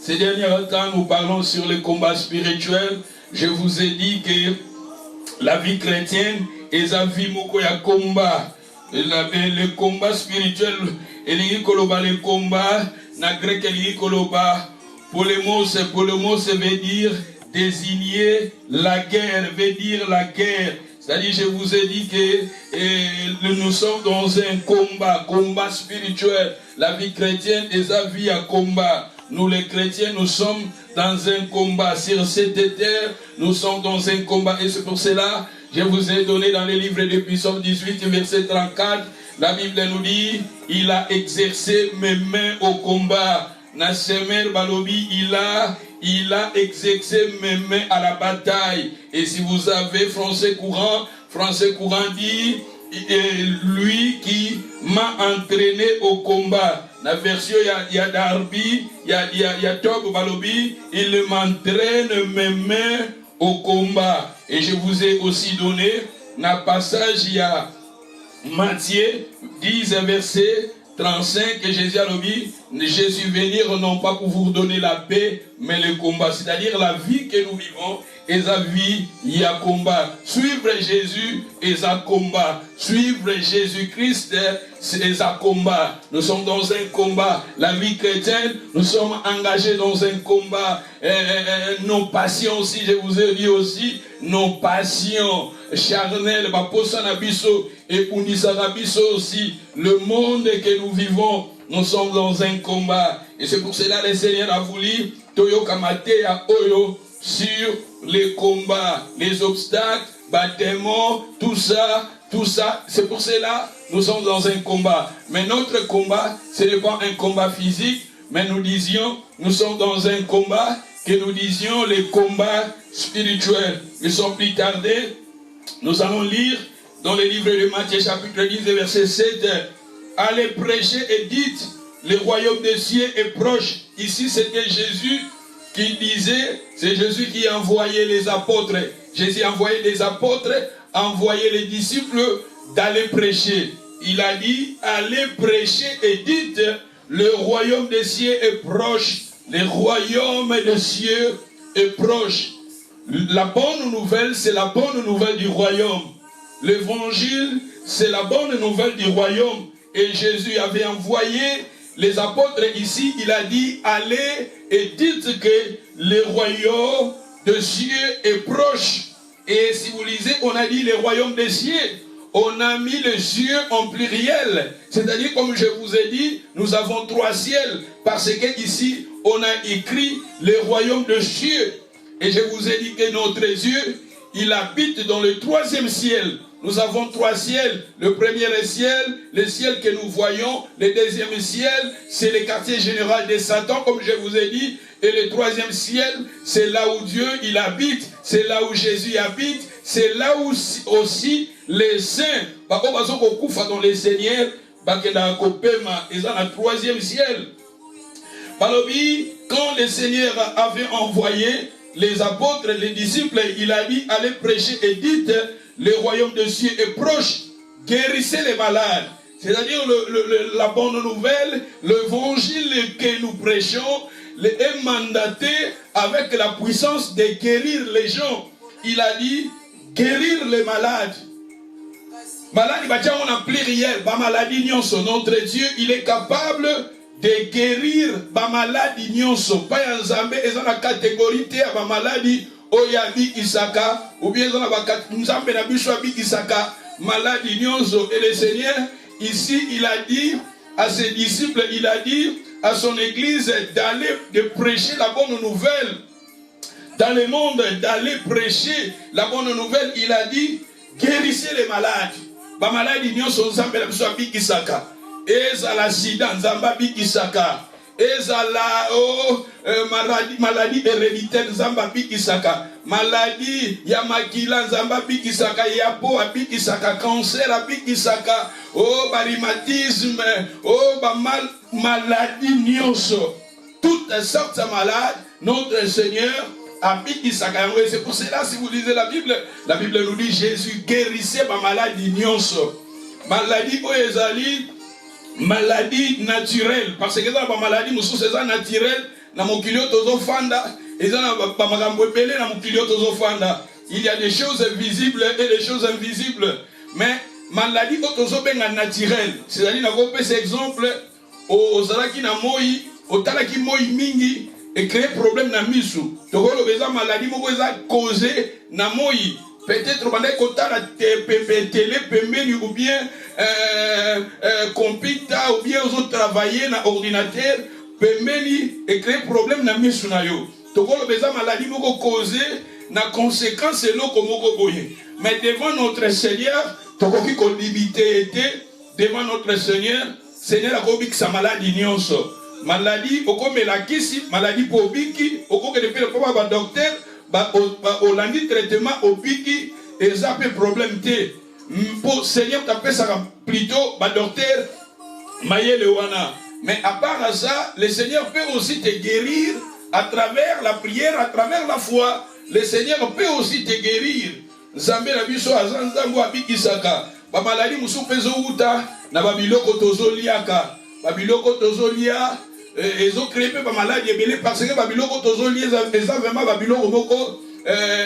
Ces derniers temps, nous parlons sur le combat spirituel. Je vous ai dit que la vie chrétienne est la vie moko ya combat. Le combat spirituel, le combat, na grec koloba, polemos veut dire désigner la guerre, veut dire la guerre. C'est-à-dire, je vous ai dit que nous sommes dans un combat spirituel. La vie chrétienne est la vie à combat. Nous les chrétiens, nous sommes dans un combat. Sur cette terre, nous sommes dans un combat. Et c'est pour cela, je vous ai donné dans les livres de Psaume 18, verset 34, la Bible nous dit, il a exercé mes mains au combat. Nasemer Balobi, il a exercé mes mains à la bataille. Et si vous avez français courant dit, lui qui m'a entraîné au combat. La version il y a Darby, il y a Tob Balobi, il m'entraîne mes mains au combat. Et je vous ai aussi donné un passage, il y a Matthieu 10, verset 35, que Jésus a dit, je suis venu non pas pour vous donner la paix, mais le combat. C'est-à-dire la vie que nous vivons, et la vie, il y a combat. Suivre Jésus est un combat. Suivre Jésus-Christ, c'est un combat. Nous sommes dans un combat. La vie chrétienne, nous sommes engagés dans un combat. Nos passions aussi, je vous ai dit aussi, nos passions charnelles, et aussi, le monde que nous vivons, nous sommes dans un combat. Et c'est pour cela que le Seigneur a voulu Toyo Kamate à Oyo sur les combats, les obstacles, bâtiments, tout ça. C'est pour cela que nous sommes dans un combat. Mais notre combat, ce n'est pas un combat physique, mais nous sommes dans un combat que nous disions les combats spirituels. Ils sont plus tardés. Nous allons lire dans le livre de Matthieu chapitre 10 verset 7. Allez prêcher et dites, le royaume des cieux est proche. Ici c'était Jésus qui disait, c'est Jésus qui envoyait les apôtres. Jésus envoyait les apôtres, envoyait les disciples d'aller prêcher. Il a dit, allez prêcher et dites, le royaume des cieux est proche. Le royaume des cieux est proche. La bonne nouvelle, c'est la bonne nouvelle du royaume. L'évangile, c'est la bonne nouvelle du royaume. Et Jésus avait envoyé les apôtres ici, il a dit, allez et dites que le royaume des cieux est proche. Et si vous lisez, on a dit le royaume des cieux. On a mis les cieux en pluriel. C'est-à-dire, comme je vous ai dit, nous avons 3 ciels. Parce que ici, on a écrit le royaume des cieux. Et je vous ai dit que notre Dieu, il habite dans le 3e ciel. Nous avons 3 ciels. Le premier ciel, le ciel que nous voyons. Le 2e ciel, c'est le quartier général de Satan, comme je vous ai dit. Et le 3e ciel, c'est là où Dieu, il habite. C'est là où Jésus habite. C'est là où aussi les saints, dans les Seigneurs, ils ont le 3e ciel. Quand le Seigneur avait envoyé les apôtres, les disciples, il a dit, allez prêcher et dites, le royaume des cieux est proche, guérissez les malades. C'est-à-dire la bonne nouvelle, l'évangile que nous prêchons est mandaté avec la puissance de guérir les gens. Il a dit, guérir les malades. Maladie, on a pluriel, maladie nyonso. Notre Dieu, il est capable de guérir ma maladie nyonso. Pas un zambé, ils ont la catégorie de ma maladie. Oyabi Isaka, ou bien ils ont la Isaka, maladie nyonso. Et le Seigneur, ici, il a dit à ses disciples, il a dit à son église d'aller de prêcher la bonne nouvelle. Dans le monde, d'aller prêcher la bonne nouvelle, il a dit, guérissez les malades. Ba maladie nyonso nzambe na biso abikisaka. Ezala sida nzamba abikisaka. Ezala maladie héréditaire nzamba abikisaka. Maladie ya makila nzamba abikisaka, ya po abikisaka, cancer abikisaka, rhumatisme, maladie nyonso. Toutes sortes de malades, notre Seigneur c'est pour cela, si vous lisez la Bible nous dit Jésus guérissait ma maladie nyonso. Maladie oezali, maladie naturelle. Parce que dans la maladie, nous sommes naturelle, na mokilio tozo fanda, eza na ba makambo ebele na mokilio tozo fanda. Il y a des choses visibles et des choses invisibles. Mais maladie tozo benga naturelle. C'est-à-dire na ko pesa exemple ozalaki na moi, otalaki moi mingi et créer problème na misu. Tokolo beza maladie moko eza causé na moi. Peut-être bandai kotala télé pembeni ou bien computer ou bien aux autres travailler na ordinateur pembeni et créer problème na misu na yo. Tokolo beza maladie moko causé na conséquence eloko moko boye. Mais devant notre Seigneur, tokoki ko limité devant notre Seigneur, Seigneur akobi sa maladie nyonso. Maladie okomela kisi, maladie po biki, okoke depuis le papa ba docteur olandi traitement obiki et ça peut problème te. Pour Seigneur t'appelle ça plutôt ba docteur mayele wana. Mais à part ça, le Seigneur peut aussi te guérir à travers la prière, à travers la foi. Le Seigneur peut aussi te guérir. Nzambe na biso azanzambo abikisaka. Ba maladie musu pezo uta na babiloko tozoliaka. Babiloko tozolia ezo créé pe ba maladie ebele parce que babiloko tozolia eza vraiment babiloko moko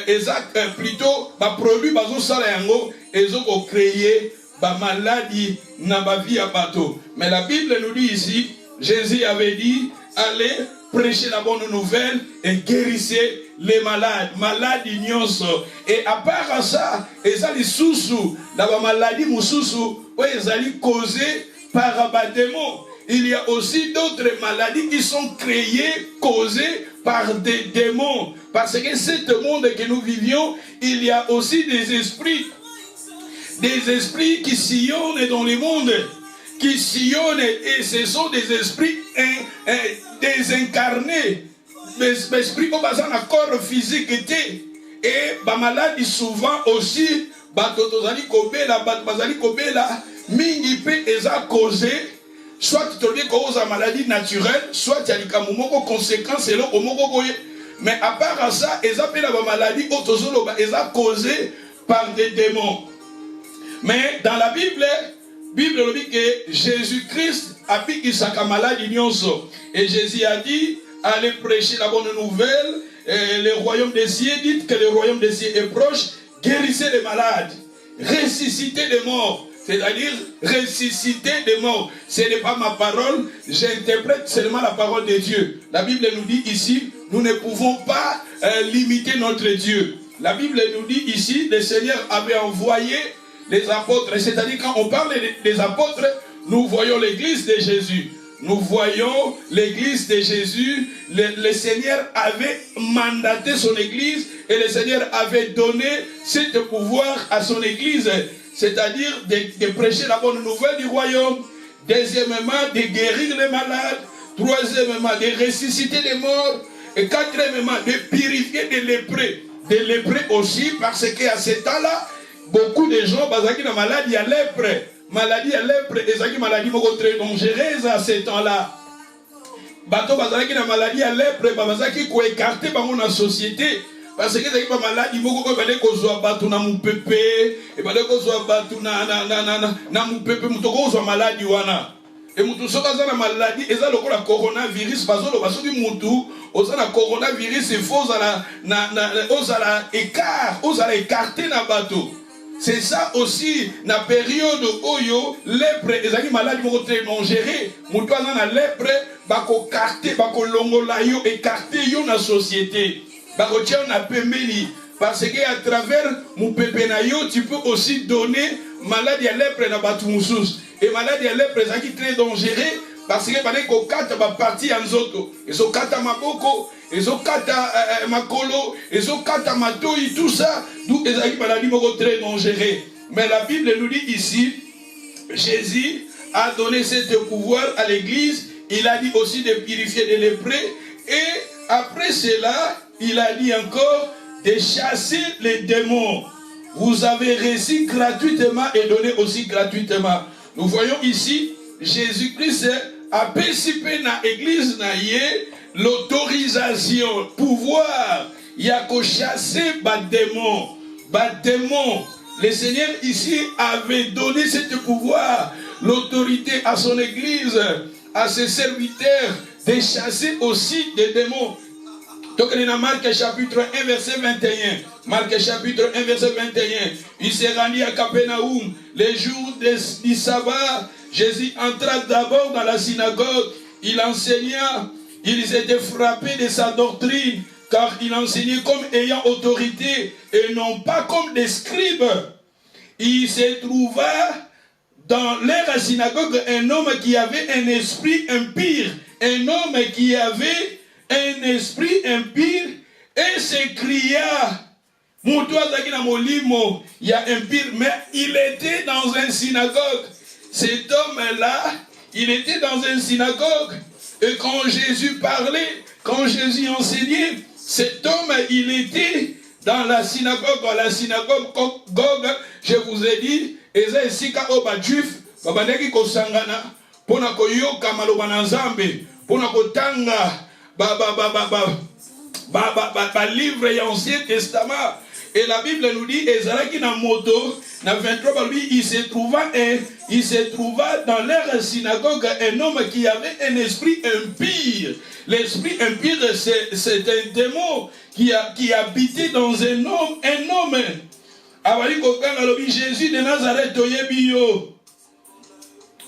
eza plutôt ba produit bazo sala yango ezo ko créer ba maladie na ba vie ya bato. Mais la Bible nous dit ici, Jésus avait dit, allez prêcher la bonne nouvelle et guérissez les malades, maladies nyonso. Et à part ça, ezali susu, la maladie mususu, ezali causée par un démon. Il y a aussi d'autres maladies qui sont créées, causées par des démons. Parce que ce monde que nous vivions, il y a aussi des esprits qui sillonnent dans le monde, qui sillonnent, et ce sont des esprits désincarnés. Les esprits qui ont un corps physique et les maladies souvent aussi, mingi pe eza causé, soit tu te cause à maladie naturelle, soit tu as des conséquences, mais à part ça, eza pe la maladie eza causé par des démons. Mais dans la Bible nous dit que Jésus-Christ a piqué sa maladie nyonso. Et Jésus a dit, allez prêcher la bonne nouvelle, le royaume des cieux, dites que le royaume des cieux est proche, guérissez les malades, ressuscitez les morts. C'est-à-dire ressusciter des morts. Ce n'est pas ma parole, j'interprète seulement la parole de Dieu. La Bible nous dit ici, nous ne pouvons pas limiter notre Dieu. La Bible nous dit ici, le Seigneur avait envoyé les apôtres. C'est-à-dire quand on parle des apôtres, nous voyons l'église de Jésus. Nous voyons l'église de Jésus. Le Seigneur avait mandaté son église et le Seigneur avait donné ce pouvoir à son église. C'est-à-dire de prêcher la bonne nouvelle du royaume. Deuxièmement, de guérir les malades. Troisièmement, de ressusciter les morts. Et quatrièmement, de purifier des lépreux. Des lépreux aussi, parce qu'à ce temps-là, beaucoup de gens, bazaki na maladie à lèpre. Maladie à lèpre, ezaki maladie moko très dangereuse à ce temps-là. Bato bazaki na maladie à lèpre, bazaki ko écarter bango na société. Parce que ezaki ba maladie moko ko bale ko zwa bato na mupepe, e bale ko zwa bato na mupepe mutoko zwa maladie wana. Et mutu soka za na maladie eza lokola coronavirus bazolo basoki mutu ozana coronavirus il faut ozala écarter na bato. C'est ça aussi, la période où lèpre, les maladies vont être non gérées. Moutoua na lèpre, bako carte, bako longola yo, écarté yo na société. Bako tia na pembeni. Parce qu'à travers mon pépé na yo, tu peux aussi donner maladie à lèpre na batu moussous. Et maladie à lèpre, c'est très dangereux. Parce que pendant qu'on kata ba parti en zoto, ils ont kata maboko, ils ont kata makolo, ils ont kata matoi, tout ça, d'où ils ont maladie moko très dangereux. Mais la Bible nous dit ici, Jésus a donné ce pouvoir à l'église, il a dit aussi de purifier les lépreux, et après cela, il a dit encore de chasser les démons. Vous avez reçu gratuitement et donné aussi gratuitement. Nous voyons ici, Jésus-Christ a participé dans l'église l'autorisation, pouvoir, il y a qu'à chasser les démons. Le Seigneur ici avait donné ce pouvoir, l'autorité à son église, à ses serviteurs, de chasser aussi des démons. Donc, il y a Marc chapitre 1, verset 21. Marc chapitre 1, verset 21. Il s'est rendu à Capernaum. Les jours du sabbat, Jésus entra d'abord dans la synagogue. Il enseigna. Ils étaient frappés de sa doctrine, car il enseignait comme ayant autorité et non pas comme des scribes. Il se trouva dans leur synagogue un homme qui avait un esprit impur. Un homme qui avait un esprit impur et s'écria, il y a un pire, mais il était dans une synagogue. Cet homme-là, il était dans une synagogue. Et quand Jésus parlait, quand Jésus enseignait, cet homme, il était dans la synagogue. La synagogue, je vous ai dit, eza esika oba juif, babandaki kosangana, pona koyoka maloba na Nzambe, pona kotanga livre et Ancien Testament. Et la Bible nous dit, Ezalaki na moto, na 23, lui, il se trouva dans leur synagogue un homme qui avait un esprit impur. L'esprit impur, c'est un démon qui habitait dans un homme. Avali kokanga lobi Jésus de Nazareth toyebi yo.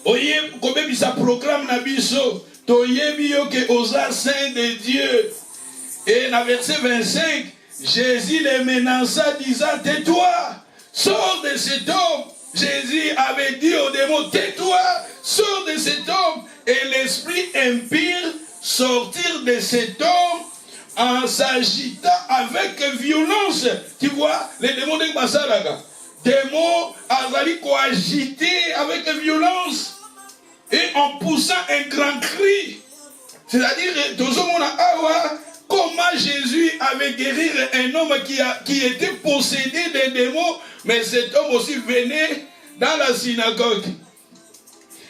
Oye kobebi sa proclame na biso toyebi yo ke oza saint de Dieu. Et dans verset 25, Jésus les menaça disant, tais-toi, sors de cet homme. Jésus avait dit au démon, tais-toi, sors de cet homme. Et l'esprit impur sortir de cet homme en s'agitant avec violence. Tu vois, les démons de Basalaga. Démons azali coagité avec violence et en poussant un grand cri. C'est-à-dire, comment Jésus avait guéri un homme qui était possédé des démons, mais cet homme aussi venait dans la synagogue.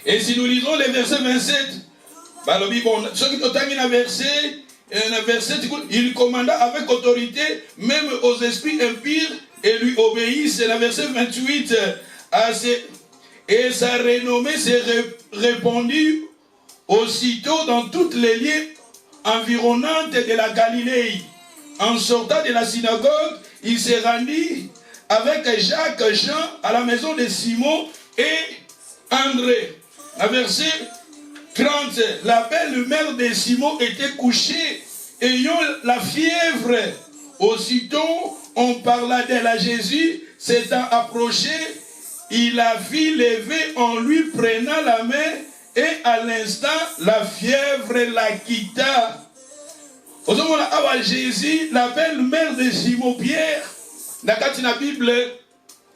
Et si nous lisons les versets 27, ceux qui ont terminé un verset, il commanda avec autorité, même aux esprits impurs, et lui obéissent. C'est le verset 28. Et sa renommée s'est répandue aussitôt dans toutes les lieux environnantes de la Galilée. En sortant de la synagogue, il s'est rendu avec Jacques, Jean, à la maison de Simon et André. À verset 30, la belle-mère de Simon était couchée, ayant la fièvre. Aussitôt, on parla d'elle à Jésus, s'étant approché, il la fit lever en lui prenant la main, et à l'instant, la fièvre la quitta. Jésus, la belle-mère de Simon Pierre, dans la Bible,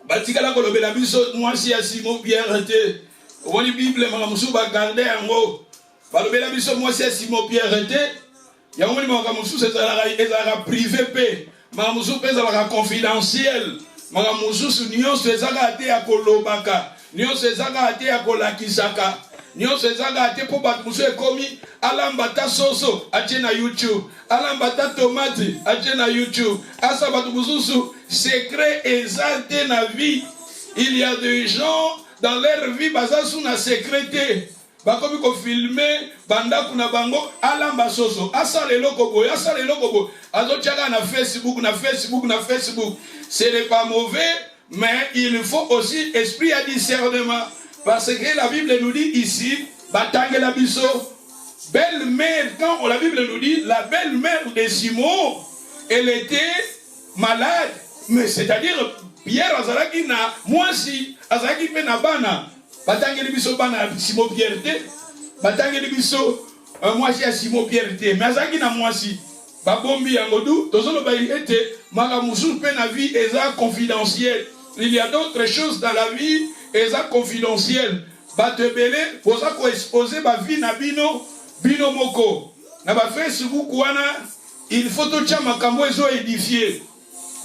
batikala kolobela biso mwasi ya Simon Pierre était. Woni Bible makamusu ba garder yango. Balobela biso mwasi ya Simon Pierre était. Ya woni makamusu ezala privé pe. Makamusu pe ezala confidentiel. Makamusu nyonso ezaka ate ya kolobaka. Nyonso ezaka ate ya kolakisaka. Nyonso ezaka ate po bato musu ekomi alambata soso atie na YouTube. Alambata tomate atie na YouTube. Asa bato mususu secret exalté na vie. Il y a des gens dans leur vie baza suna secrété. Bakomi ko filmer banda kuna bango alamba soso. Asa lelo kobo, asa lelo kobo. Azo tiaka na Facebook, na Facebook, na Facebook. Ce n'est pas mauvais, mais il faut aussi esprit à discernement. Parce que la Bible nous dit ici, Batangue la biso, belle-mère, quand la Bible nous dit, la belle-mère de Simon, elle était malade. Mais c'est-à-dire, Pierre Azaraki na, moi si, Azaraki pe na bana, Batangue la biso bana Simon Pierre te, Batangue la biso, moi si a Simon Pierre te, mais Azaraki na moi si, Babombi Yangodou, Tozolo Bayi ete, Magamusu pe na vie, eza confidentiel. Il y a d'autres choses dans la vie, eza confidentiel. Batebele, posa ko exposer ba vie na bino moko. Na ba Facebook wana, il faut to tia makambo ezo édifier.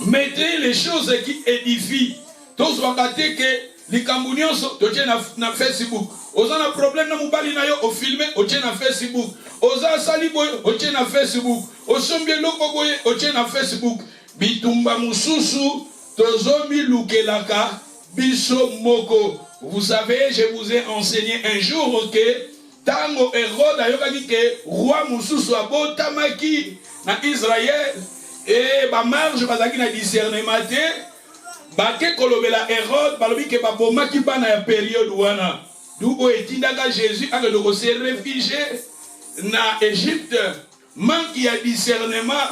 Mettez les choses qui édifient. Tous wakate ke likambo nyonso to tia na Facebook. Oza na problème na mobali na yo o filmer o tia na Facebook. Oza sali boy o tia na Facebook. Osombie loko boy o tia na Facebook. Bitumba mususu tozomi lukelaka biso moko. Vous savez, je vous ai enseigné un jour que tango Hérode ayokaki ke roi mususu abotamaki na Israël et ba marge bazaki na discernement te bake kolobela Hérode balobi ke babomaki bana ya période wana dubo etindaka Jésus akende ko se réfugier na Égypte manque ya discernement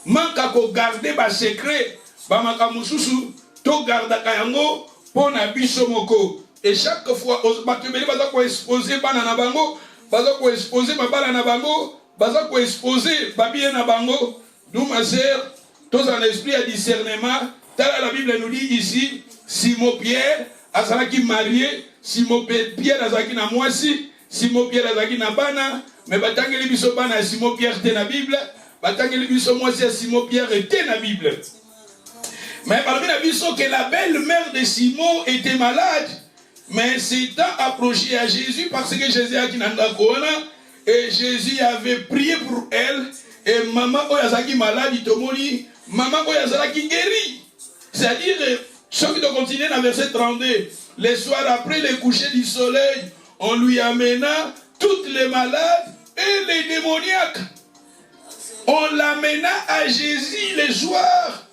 manque à garder ba secret ba makamususu to gardaka yango pona biso moko. Et chaque fois, batubeli baza ko exposer bana na bango, baza ko exposer babala na bango, baza ko exposer babie na bango. D'où ma sœur, tous en esprit à discernement. La Bible nous dit ici, Simon Pierre, azalaki marié, Simon Pierre azalaki na mwasi, Simon Pierre azalaki na bana, mais batangeli biso bana Simon Pierre te na Bible, batangeli biso mwasi Simon Pierre te na Bible. Mais parmi la biso que la belle-mère de Simon était malade. Mais s'étant approché à Jésus parce que Jésus a dit et Jésus avait prié pour elle et maman oyazaki malade tomoni maman oyazaki guéri. C'est-à-dire ceux qui doivent continuer dans verset 32 le soir après le coucher du soleil on lui amena toutes les malades et les démoniaques. On l'amena à Jésus le soir.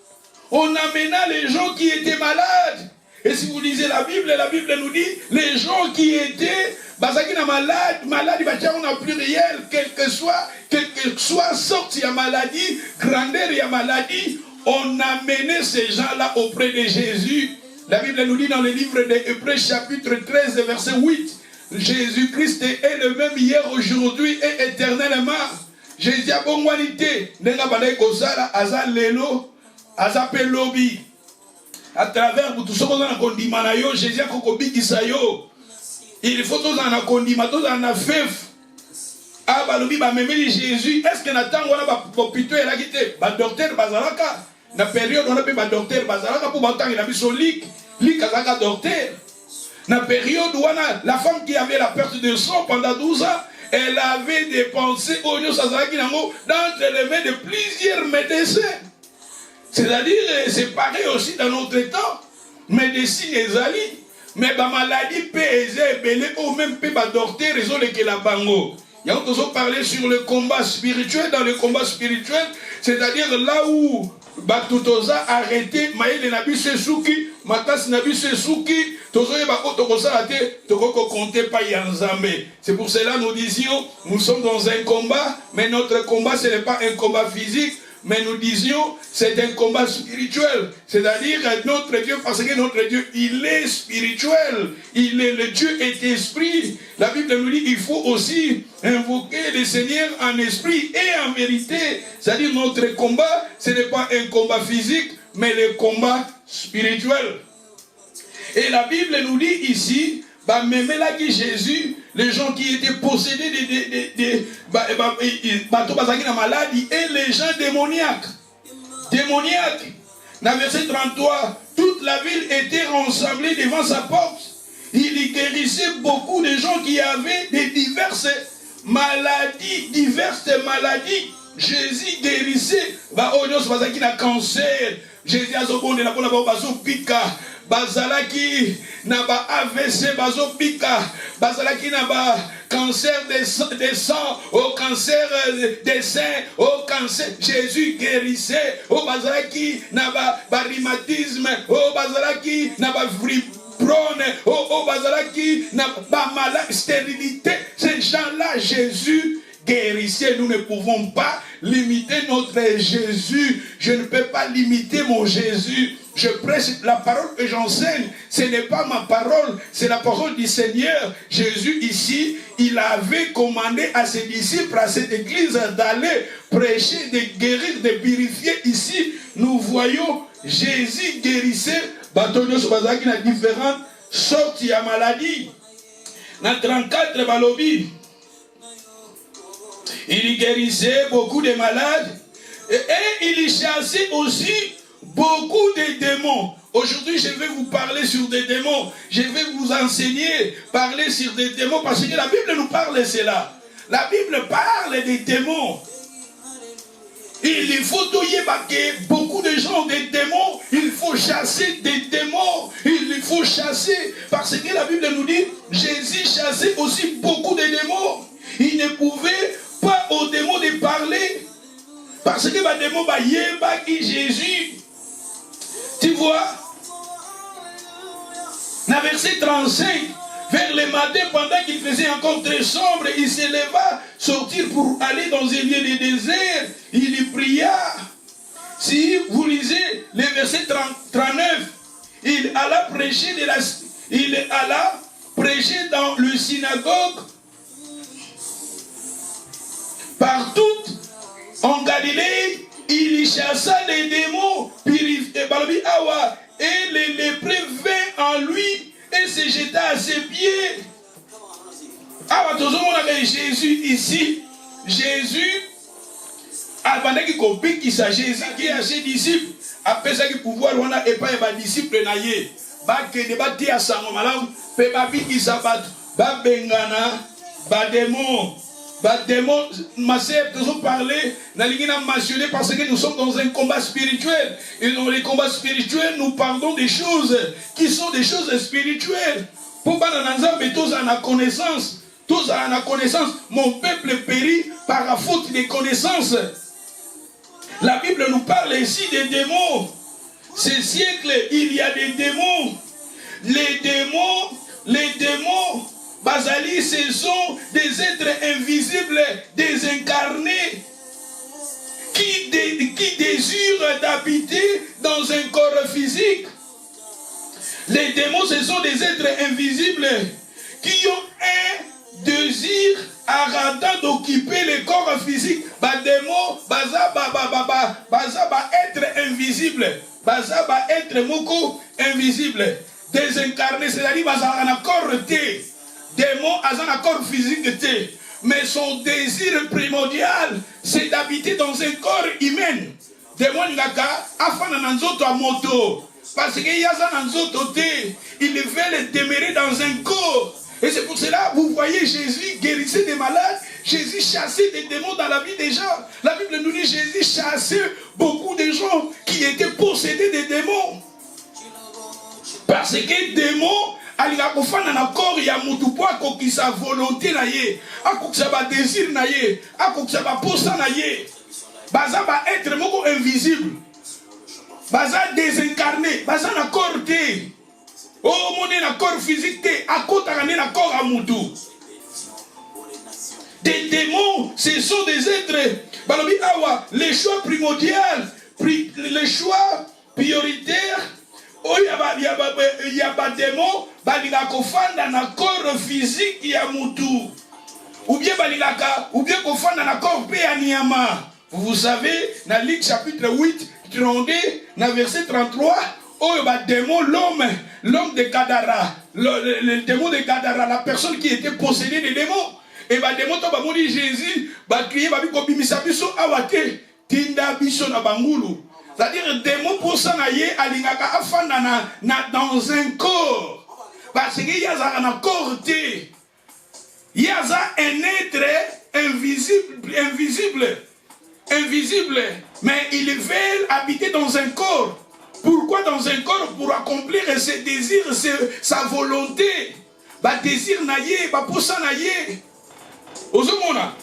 On amena les gens qui étaient malades. Et si vous lisez la Bible nous dit, les gens qui étaient, malades, on a pluriel, quelle que soit sorte de maladie, grandeur de maladie, on a mené ces gens-là auprès de Jésus. La Bible nous dit dans le livre des Hébreux, chapitre 13, verset 8, Jésus-Christ est le même hier, aujourd'hui et éternellement. Jésus a bon qualité, Nenga Balai Kosala, Aza Lelo, Aza Pelobi. À travers tout ce qu'on a condimé, Jésus a kokobikisa yo. Il faut tous en condimé, tous en fef. Ah balobi ba memeli Jésus. Est-ce que n'attend wala ba popito et la quitté? Ba docteur bazalaka. Na période on a pas ba docteur bazalaka pour batang il a mis son lik azaka docteur. Na période où la femme qui avait la perte de sang pendant 12 ans, elle avait dépensé au lieu d'entre les mains de plusieurs médecins. C'est-à-dire, c'est pareil aussi dans notre temps. Médecine et zali. Mais la maladie peut aider, ou même peut docteur, raison que la bango. Il y a encore parlé sur le combat spirituel. Dans le combat spirituel, c'est-à-dire là où Batutoza arrêté, Maïle Nabi Sesuki, Matas Nabi Sesuki, Tozoye Bako Tokosate, Tokoko comptait pas Yanzame. C'est pour cela que nous disions, nous sommes dans un combat, mais notre combat ce n'est pas un combat physique. Mais nous disions, c'est un combat spirituel. C'est-à-dire notre Dieu, parce que notre Dieu, il est spirituel. Il est le Dieu est esprit. La Bible nous dit, il faut aussi invoquer le Seigneur en esprit et en vérité. C'est-à-dire notre combat, ce n'est pas un combat physique, mais le combat spirituel. Et la Bible nous dit ici, même là qui Jésus, les gens qui étaient possédés de maladie et les gens démoniaques. Démoniaques. Dans verset 33, toute la ville était rassemblée devant sa porte. Il y guérissait beaucoup de gens qui avaient des diverses maladies. Jésus guérissait. Cancer. Jésus a pika. Bazalaki naba AVC bazo pika, bazalaki naba cancer des sangs, au cancer des seins, au cancer, Jésus guérissait, au bazalaki naba rhumatisme, au bazalaki naba fibrone, au bazalaki naba maladie, stérilité, ces gens-là, Jésus guérissait. Nous ne pouvons pas limiter notre Jésus. Je ne peux pas limiter mon Jésus. Je prêche la parole que j'enseigne. Ce n'est pas ma parole, c'est la parole du Seigneur. Jésus ici, il avait commandé à ses disciples, à cette église, d'aller prêcher, de guérir, de purifier. Ici, nous voyons Jésus guérissait. Batonos Bazaki na différentes sortes de maladies. Dans 34 balobi, il guérissait beaucoup de malades et il chassait aussi beaucoup de démons. Aujourd'hui, je vais vous parler sur des démons. Je vais vous enseigner, parler sur des démons, parce que la Bible nous parle de cela. La Bible parle des démons. Il faut que beaucoup de gens ont des démons. Il faut chasser des démons. Il faut chasser. Parce que la Bible nous dit, Jésus chassait aussi beaucoup de démons. Dans verset 35, vers le matin, pendant qu'il faisait encore très sombre, il se leva, sortir pour aller dans un lieu de désert. Il y pria. Si vous lisez le verset 39, il alla prêcher dans le synagogue partout en Galilée. Il y chassa les démons, et les lépreux vinrent en lui et se jeta à ses pieds. Ah, Jésus ici, Jésus, pendant qu'il comprit qu'il s'agit Jésus qui est à ses disciples, après ça, il pouvoir et pas les disciples naïe, que débattre à sa maman, peut pas qui s'abattent, bengana, démon. Démon, ma sœur, nous avons parlé, nous avons mentionné parce que nous sommes dans un combat spirituel. Et dans les combats spirituels, nous parlons des choses qui sont des choses spirituelles. Pour que tous en la connaissance, mon peuple périt par la faute des connaissances. La Bible nous parle ici des démons. Ces siècles, il y a des démons. Les démons, Basali, ce sont des êtres invisibles, désincarnés, qui désirent d'habiter dans un corps physique. Les démons, ce sont des êtres invisibles qui ont un désir ardent d'occuper le corps physique. Démon, être invisible. Être moko invisible. Désincarné, c'est-à-dire un corps té. Démon a un corps physique, mais son désir primordial, c'est d'habiter dans un corps humain. Démon naka afana nanzoto a moto, parce qu'il y a un nanzoto té, il veut demeurer dans un corps. Et c'est pour cela, vous voyez Jésus guérissait des malades, Jésus chassait des démons dans la vie des gens. La Bible nous dit Jésus chassait beaucoup de gens qui étaient possédés des démons. Parce que démons, alinga kofana na corps ya mutu po akokisa volonté na ye, akokisa ba désir na ye, akokisa ba posa na ye. Baza ba être moko invisible. Baza désincarné, baza na corps té. Oh mon na corps physique té, akota na corps a mutu. Des démons, ce sont des êtres. Balobi awa, les choix primordial, les choix prioritaires. Oh, il y a des démons, balika kofanda na corps physique ya mutu. Ou bien kofanda na corps pe ya niyama. Vous savez, dans Luc chapitre 8, 32, dans verset 33, oh, il y a démon, l'homme de Gadara, le démon de Gadara, la personne qui était possédée des démons. Et bah démon, to ba moni Jésus, ba crier, ba biko bimisa biso awate, tinda biso na bangulu. C'est-à-dire, démon pour s'en aller, alingaka afana dans un corps. Parce qu'il y a un corps, il y a un être invisible, mais il veut habiter dans un corps. Pourquoi dans un corps? Pour accomplir ses désirs, sa volonté. Bah désir naïe, bah pour ça naïe. Ozomona.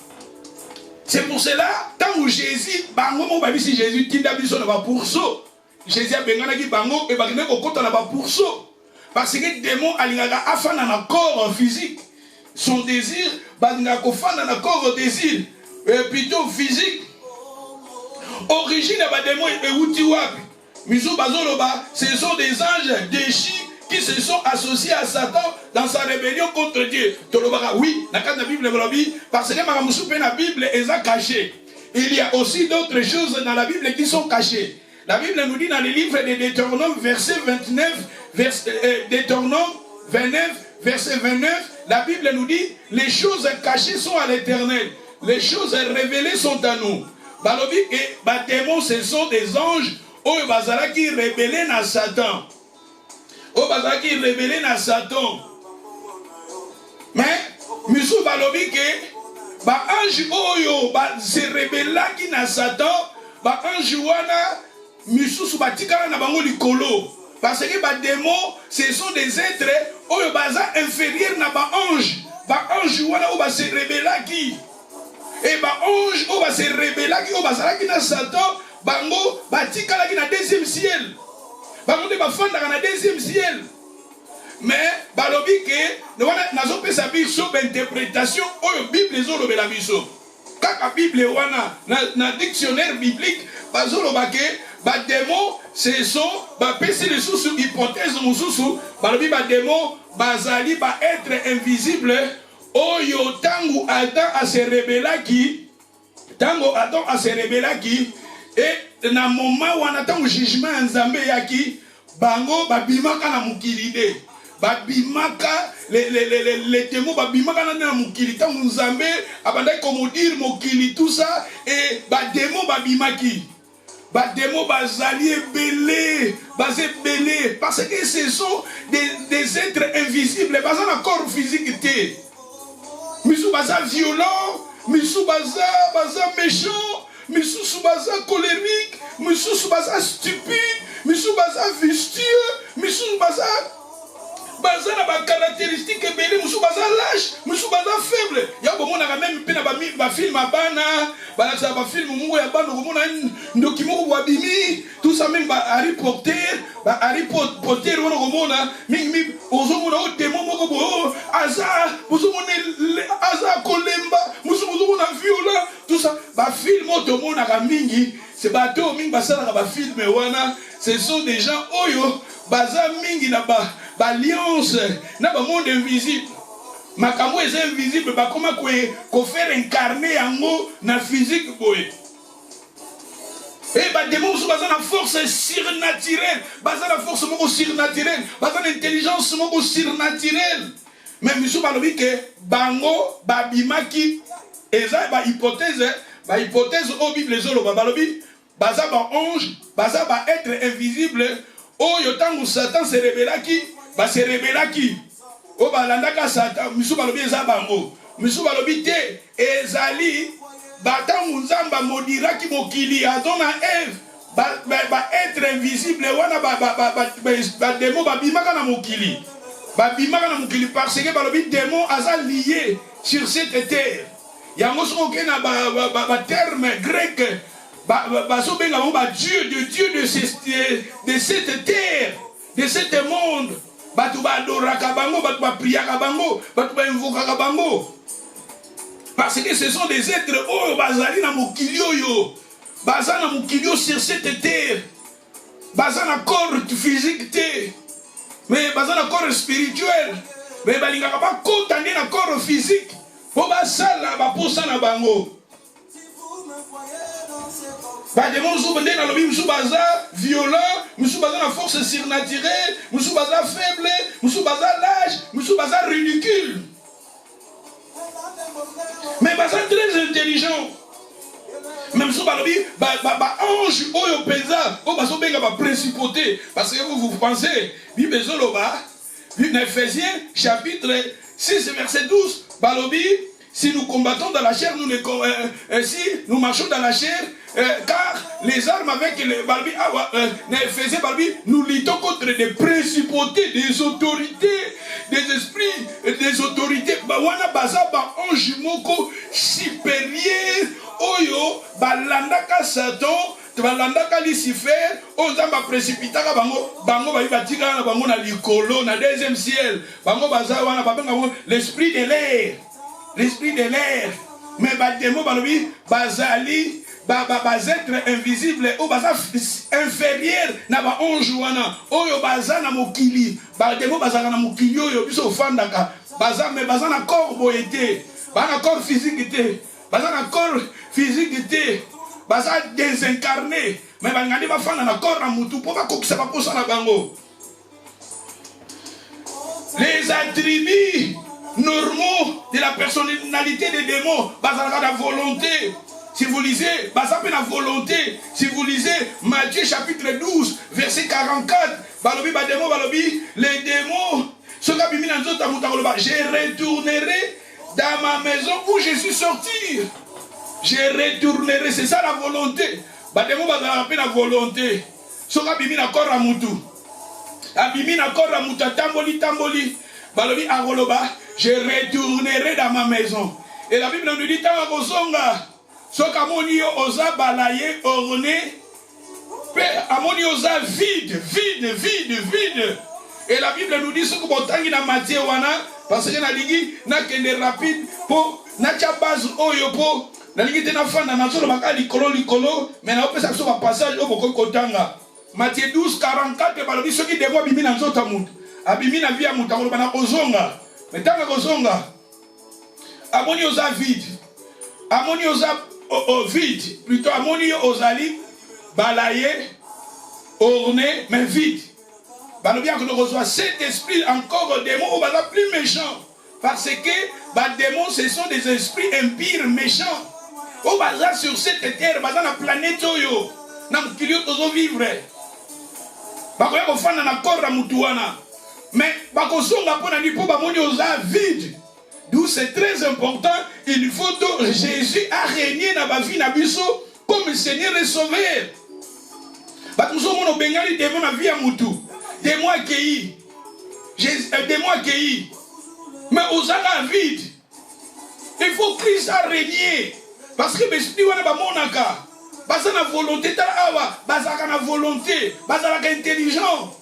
C'est pour cela, tant où Jésus, bango mo si Jésus tinda biso na ba pourso. Jésus a bengana ki bango et bagine ko kota na ba pourso. Parce que démon alingaka afana na corps physique. Son désir bagina ko fana na corps désir plutôt physique. Origine ba démon e wuti wapi. Miso bazoloba, ce sont des anges déchus qui se sont associés à Satan dans sa rébellion contre Dieu. Oui, dans la Bible, parce que la Bible est cachée. Il y a aussi d'autres choses dans la Bible qui sont cachées. La Bible nous dit dans le livre de Deutéronome, verset 29, Deutéronome 29, verset 29, la Bible nous dit, les choses cachées sont à l'Éternel. Les choses révélées sont à nous. Balobi et démons, ce sont des anges qui rébellent à Satan. Oh, bazar qui révélé na Satan. Mais, Misu balobi ke, ba ange oyo, ba se rebella ki na Satan, ba ange wana, Misu su batikana na bango likolo. Parce que ba démons, ce sont des êtres oyo baza inférieurs na ba ange. Ba ange wana o ba se rebella ki. Et ba ange o ba se rebella ki, o bazala ki na Satan, bango batikala ki na deuxième ciel. Dans le deuxième ciel. mais balobi que nazo pesa biso interprétation oyo Bible ezolobela biso. Kaka Bible wana na dictionnaire biblique bazoloba ke ba démon ce sont ba pesi les sous hypothèse mususu balobi ba démon bazali ba être invisible oyo tangu Adam a se rebelaki et na moment wana tangu jugement nzambe yaki bango babimaka na mukili de babimaka les démons babimaka na mukili tangu nzambe abandaki komodire mokili tout ça et ba démon babimaki ba démon bazali ebele parce que ce sont des êtres invisibles baza na corps physique te misu baza violent misu baza méchant misusu baza colérique, misusu baza stupide, misusu baza vicieux, misusu baza na ba caractéristiques ebele, misusu baza lâche, misusu baza faible. Ya bomona ka même pena ba film abana, ba film mungu ya bana komona ndoki moko bwabimi, tout ça même ba Harry Potter wana komona mingi ozomona o démon moko bo ozomona kolemba, ozomona violent, tout ça ba film otomona ka mingi, c'est bato mingi basala ba film wana, ce sont des gens oyo baza mingi na ba alliance na ba monde invisible. Makambo est invisible ba comment ko faire incarner yango na physique boye. Et ba démon sou baza na force surnaturelle, baza na force moko surnaturelle, baza na intelligence moko surnaturelle. Mais misu balobi ke bango babimaki eza ba hypothèse au Bible zolo balobi baza ba ange, baza ba être invisible oyo tangu Satan se rebelaki o balandaka Satan misu balobi eza bango misu balobi te ezali batangu nzamba modiraki mokili Adam na Eve ba être invisible wana ba démon babimaka na mokili parce que balobi démon aza lié sur cette terre yango soki na ba terme grec bazobenga bango ba dieu de cette terre, de ce monde. Batu badoraka bango, batu bapriaka bango, batu bainvokaka bango. Parce que ce sont des êtres oyo bazali na mokili oyo, baza na mokili sur cette terre, baza na corps physique te, mais baza na corps spirituel, mais balingaka ba kota nde na corps physique, po basala baposa na bango. Ba démon sou bende na lobi musu baza violent, musu baza na force surnaturelle, musu baza faible, musu baza lâche, musu baza ridicule. Mais baza très intelligent. Même sou ba lobi ba ange oyo penza, o baso benga ba principauté parce que vous pensez, Bible zoloba, dans Ephésiens chapitre 6 verset 12, ba lobi si nous combattons dans la chair, si nous marchons dans la chair, car les armes avec les balbi, nous luttons contre des principautés, des autorités, des esprits, des autorités. Wana baza ba ange moko supérieur, oyo balandaka Satan, balandaka Lucifer, ozamba précipitaka bango batika na bango na likolo na deuxième ciel. Bango baza wana babenga l'esprit de l'air. L'esprit de l'air, mais démon balobi bazali être invisible ou baza inférieur na ba ange wana oyo baza na mokili démon bazaka na mokili oyo biso ofandaka baza mais baza na corps boyete baza na corps physique te baza na corps physique te baza désincarné mais bangandi bafanda na corps na mutu po bakokisa baposa na bango. Les attributs normaux de la personnalité des démons, basant la volonté. Si vous lisez, basant la volonté, si vous lisez Matthieu chapitre 12, verset 44, balobi ba démon balobi, les démons, je retournerai dans ma maison où je suis sorti. Je retournerai, c'est ça la volonté. Ba démon basant la volonté. Soka bimi na corps à mutu. Abimi na corps à mutu tamboli. Balobi agoloba, je retournerai dans ma maison. Et la Bible nous dit tant kozonga, soka moni oza balaye orné, pe amoni oza vide. Et la Bible nous dit ce que botangi na Matthieu wana parce que na lingi na kende rapide pour na tia base oyo po na lingi te na fanda na zolo maka likolo mais na opesa so ba passage o boko kotanga Matthieu 12:44 balobi soki demo bimi na nzota mutu abimi na via mutu akoloba na kozonga mais tanga kozonga amoni oza vide amoni oza vide plutôt amoni ozali balayé orné mais vide. Bien que nous reçoit cet esprit encore démons ou plus méchants. Parce que les démons ce sont des esprits impires méchants. Au bazar sur cette terre, dans la planète Oyo, dans le milieu de vivre. Bakoya ko fana na corps mutuana. Mais bako songa pona ni po ba moni oza vide. D'où c'est très important, il faut que Jésus a régné dans la vie na biso comme Seigneur et Sauveur. Bako songa no bengali démon na vie mutu. Des-moi accueillis. Des-moi accueillis. Mais aux âmes vide. Il faut que Christ a régné. Parce que l'esprit wana ba monaka. Basa na volonté ta awa, basa na volonté, basa na intelligent.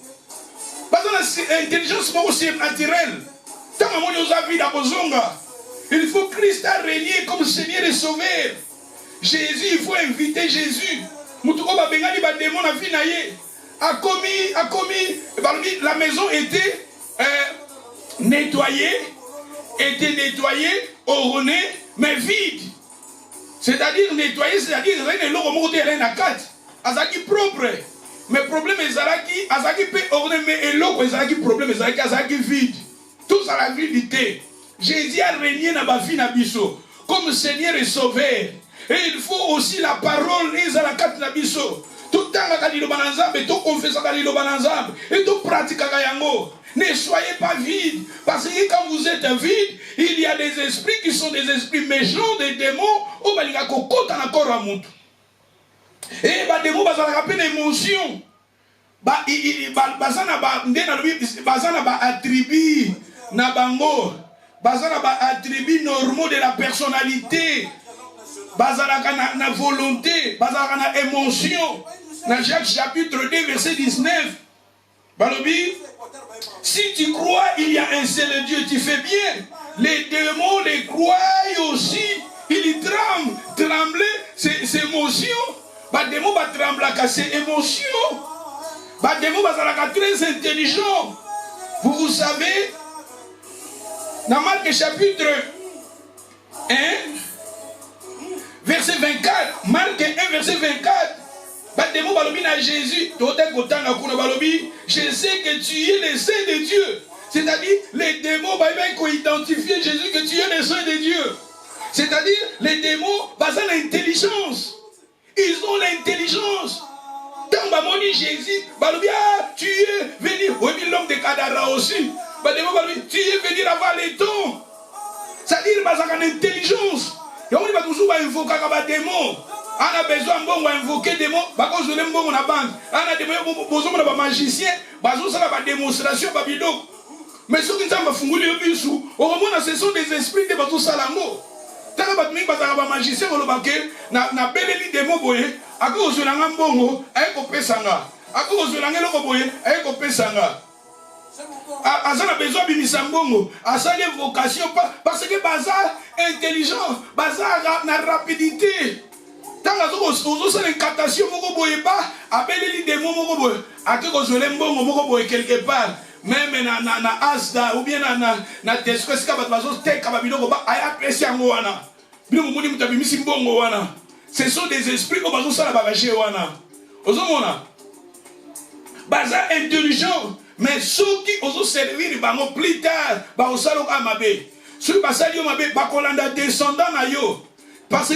Basa na intelligence mo surnaturelle. Tant amoni aux âmes vide à kozonga. Il faut que Christ a régné comme Seigneur et Sauveur. Jésus, il faut inviter Jésus. Mutuko ba bengani ba démon na vie na ye. A commis, la maison était nettoyée, ornée, mais vide. C'est-à-dire nettoyée, c'est-à-dire rien ne remonter rien à quatre. Azaki propre. Mais problème est azaki peut orner, mais l'eau azaki problème est azaki vide. Tout ça la vidité. Jésus a régné dans ma vie nabiso comme Seigneur et Sauveur. Et il faut aussi la parole et la carte nabiso. Tout le temps, tout confesse et tout pratique. Ne soyez pas vide. Parce que quand vous êtes vide, il y a des esprits qui sont des esprits méchants, des démons. Et les démons ont une émotion. Ils ont attribut normaux de la personnalité. Na volonté, na émotion. Dans Jacques chapitre 2, verset 19. Balobi, si tu crois, il y a un seul Dieu, tu fais bien. Les démons les croient aussi. Ils tremblent, ces émotions. Les démons tremblent à ces émotions. Les démons sont très intelligents. Vous savez, dans Marc chapitre 1, verset 24, Marc 1, verset 24. Jésus, je sais que tu es le Saint de Dieu. C'est-à-dire, les démons ont identifié Jésus que tu es le Saint de Dieu. C'est-à-dire, les démons ont l'intelligence. Ils ont l'intelligence. Dans Jésus, tu es venu, oui, l'homme de Kadara aussi. Tu es venu avoir les dons. C'est-à-dire, ils ont l'intelligence. Et on va toujours invoquer les démons. On a besoin d'invoquer des mots. On a besoin de magicien. On a démonstration. Mais ceux qui sont ce sont des esprits de Batou Salango. Tant que les magiciens ont na beleli des mots. À cause de l'ambongo, à cause de l'angeloboye, à cause a besoin de misambongo, a sa vocation parce que bazar intelligent, bazar na rapidité. Tant que vous avez une incantation, vous ne pas appeler des mots, vous ne quelque part. Même na Asda ou bien na Tesquesca, ce sont des esprits qui sont bazar intelligent, mais ceux qui osent servir plus tard, ceux qui descendants parce que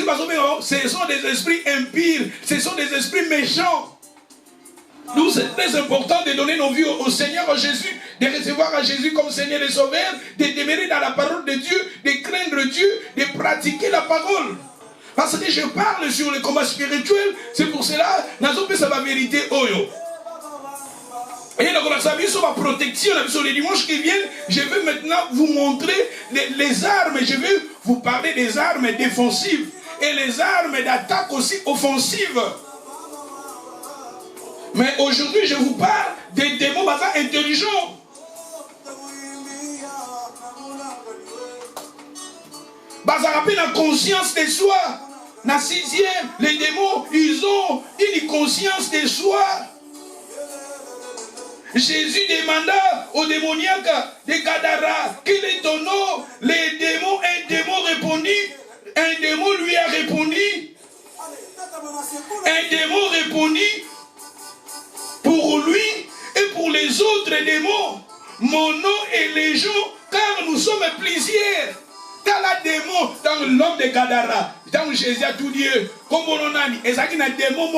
ce sont des esprits impurs, ce sont des esprits méchants. Nous, c'est très important de donner nos vies au Seigneur Jésus, de recevoir Jésus comme Seigneur et Sauveur, de demeurer dans la parole de Dieu, de craindre Dieu, de pratiquer la parole. Parce que je parle sur le combat spirituel, c'est pour cela que nous avons la vérité. Et donc, sur la protection, sur les dimanches qui viennent, je vais maintenant vous montrer les armes. Je vais vous parler des armes défensives et les armes d'attaque aussi offensives. Mais aujourd'hui, je vous parle des démons intelligents. bazala pe na conscience de soi. Na sixième, les démons, ils ont une conscience de soi. Jésus demanda aux démoniaques de Gadara, quel est ton nom? Les démons, un démon répondit, un démon lui a répondu, un démon répondit pour lui et pour les autres démons. Mon nom est légion, car nous sommes plusieurs. Dans la démon, dans l'homme de Gadara, dans Jésus a tout dit, comme on a dit, et ça qui n'a démon,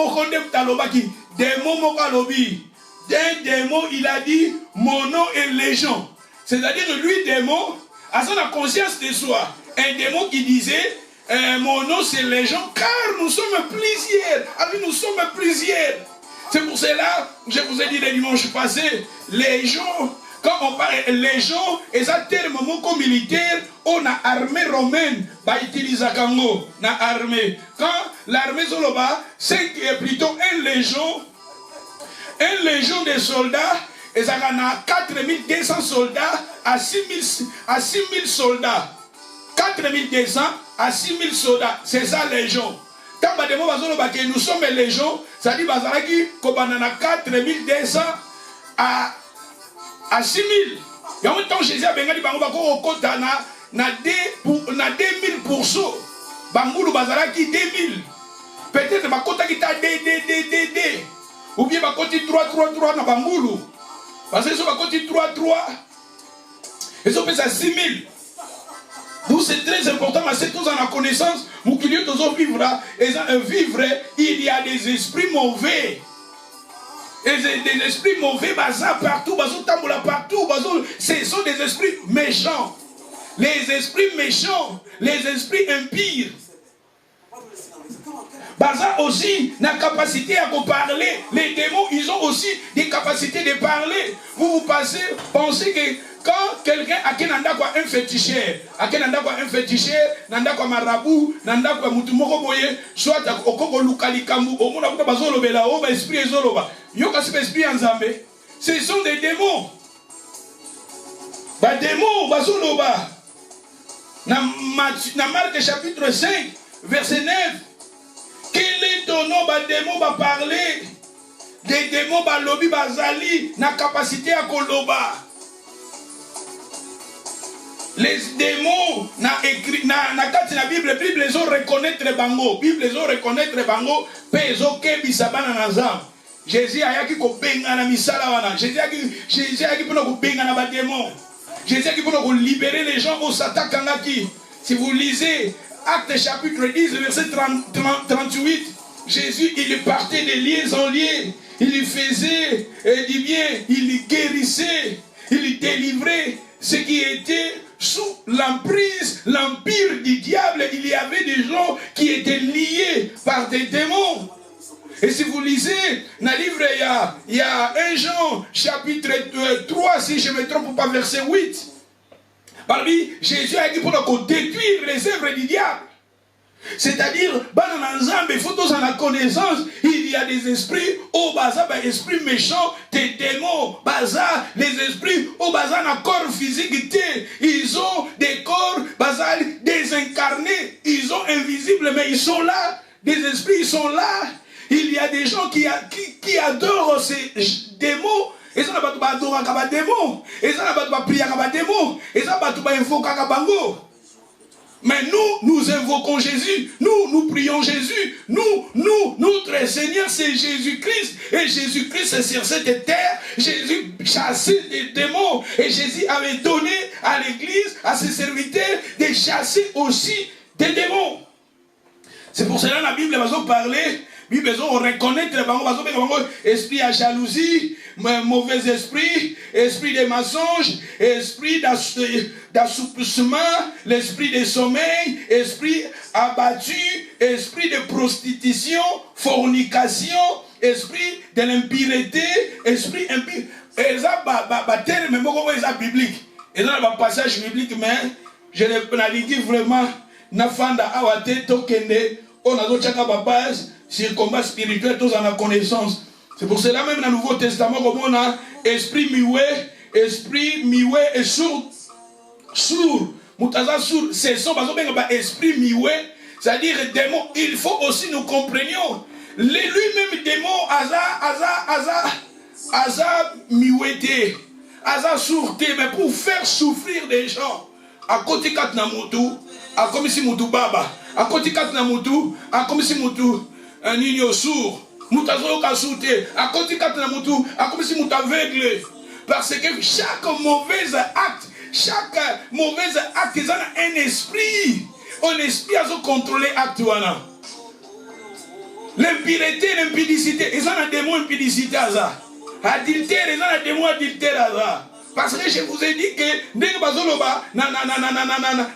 démon mokalobi. D'un démon, il a dit, mon nom est légion. C'est-à-dire que lui, démon, a son conscience de soi. Un démon qui disait, mon nom c'est légion, car nous sommes plusieurs. Avec nous sommes plusieurs. C'est pour cela, je vous ai dit le dimanche passé, légion, quand on parle légion, et ça terme moko militaire, on a armée romaine, bah utilise kango, na armée. Quand l'armée zoloba, c'est plutôt une légion de soldats, et ça a 4200 soldats à 6000 soldats. 4200 à 6000 soldats, c'est ça légion. Quand nous sommes légion, ça dit qu'on a 4200 à 6000. Et en même temps, Jésus a dit que na 2000%. Bangoulou bazaraki 2000. Peut-être bakota kita D. Ou bien bakoti 3 na bangoulou. Parce que si bakoti 3, ils ont fait ça 6000. Donc c'est très important, mais c'est tous en la connaissance. Vous qui tous vivre, il y a des esprits mauvais. Et des esprits mauvais, bazar partout, bazar tamboula partout, ce sont des esprits méchants. Les esprits méchants, les esprits impurs. Bazar aussi n'a capacité à vous parler. Les démons, ils ont aussi des capacités de parler. Vous pensez que quand quelqu'un a un féticheur, un féticheur, marabout, soit au lukalikambu, au monde a bazolobela, au esprit ezoloba. Yoka c'est esprit en Zambé. Ce sont des démons. Ba démons bazoloba. Na Marc chapitre 5, verset 9. Quel est ton nom, ba démon va parler? Des démons ba lobby bazali na capacité à koloba. Les démons na écrit na kati na Bible les ont reconnaître bango. Bible les ont reconnaître bango pezo ke bisabana na nzambe. Jésus ayaki ko benga na misala wana. Jésus ayaki pona ko benga na ba démons. Jésus ayaki pona ko libérer les gens au Satan kangaki. Si vous lisez Actes chapitre 10, verset 38, Jésus, il partait de lieux en lieux. Il faisait du bien, il guérissait, il délivrait ce qui était sous l'empire du diable. Il y avait des gens qui étaient liés par des démons. Et si vous lisez dans le livre, il y a 1 Jean chapitre 3, si je ne me trompe pas, verset 8. Parmi Jésus a dit pour détruire les œuvres du diable. C'est-à-dire, il faut tous en la connaissance, il y a des esprits au bazar, des esprits méchants, des démons, bazar, les esprits au bazar n'a corps physique, ils ont des corps bazar désincarnés, ils sont invisibles, mais ils sont là, des esprits ils sont là. Il y a des gens qui adorent ces démons. Et ça n'a pas de adorer comme démon. Et ça n'a pas de prier comme démon. Et ça n'a pas de invoquer comme bango. Mais nous invoquons Jésus. Nous prions Jésus. Notre Seigneur c'est Jésus-Christ. Et Jésus-Christ est sur cette terre. Jésus chassait des démons. Et Jésus avait donné à l'église, à ses serviteurs, de chasser aussi des démons. C'est pour cela que la Bible va parler. Bible va reconnaître esprit à jalousie, mauvais esprit, esprit de mensonge, esprit d'assouplissement, l'esprit de sommeil, esprit abattu, esprit de prostitution, fornication, esprit de l'impureté, esprit impur. Et ça, terme biblique. Et là, le passage biblique, mais je l'ai dit vraiment, Nafanda Awate Tokende, on a d'autres base. C'est le combat spirituel, tous en la connaissance. C'est pour cela même dans le Nouveau Testament, comme on a esprit mioué et sourd. ce sont esprit miwe, c'est-à-dire démon. Il faut aussi nous comprenions. Lui-même démon, Aza miwete, Aza sourté, mais pour faire souffrir des gens. À côté kat na mutu, à comme si mutu baba, à côté kat na mutu, à comme si mutu un nino sourd, mutazo ka souté, à côté kat na mutu, à comme si mutu aveugle. Parce que chaque mauvais acte, ils ont un esprit. Un esprit a contrôlé l'acte. L'impureté, l'impudicité, ils ont un démon impudicité. Adultère, ils ont un démon adultère. Parce que je vous ai dit que dans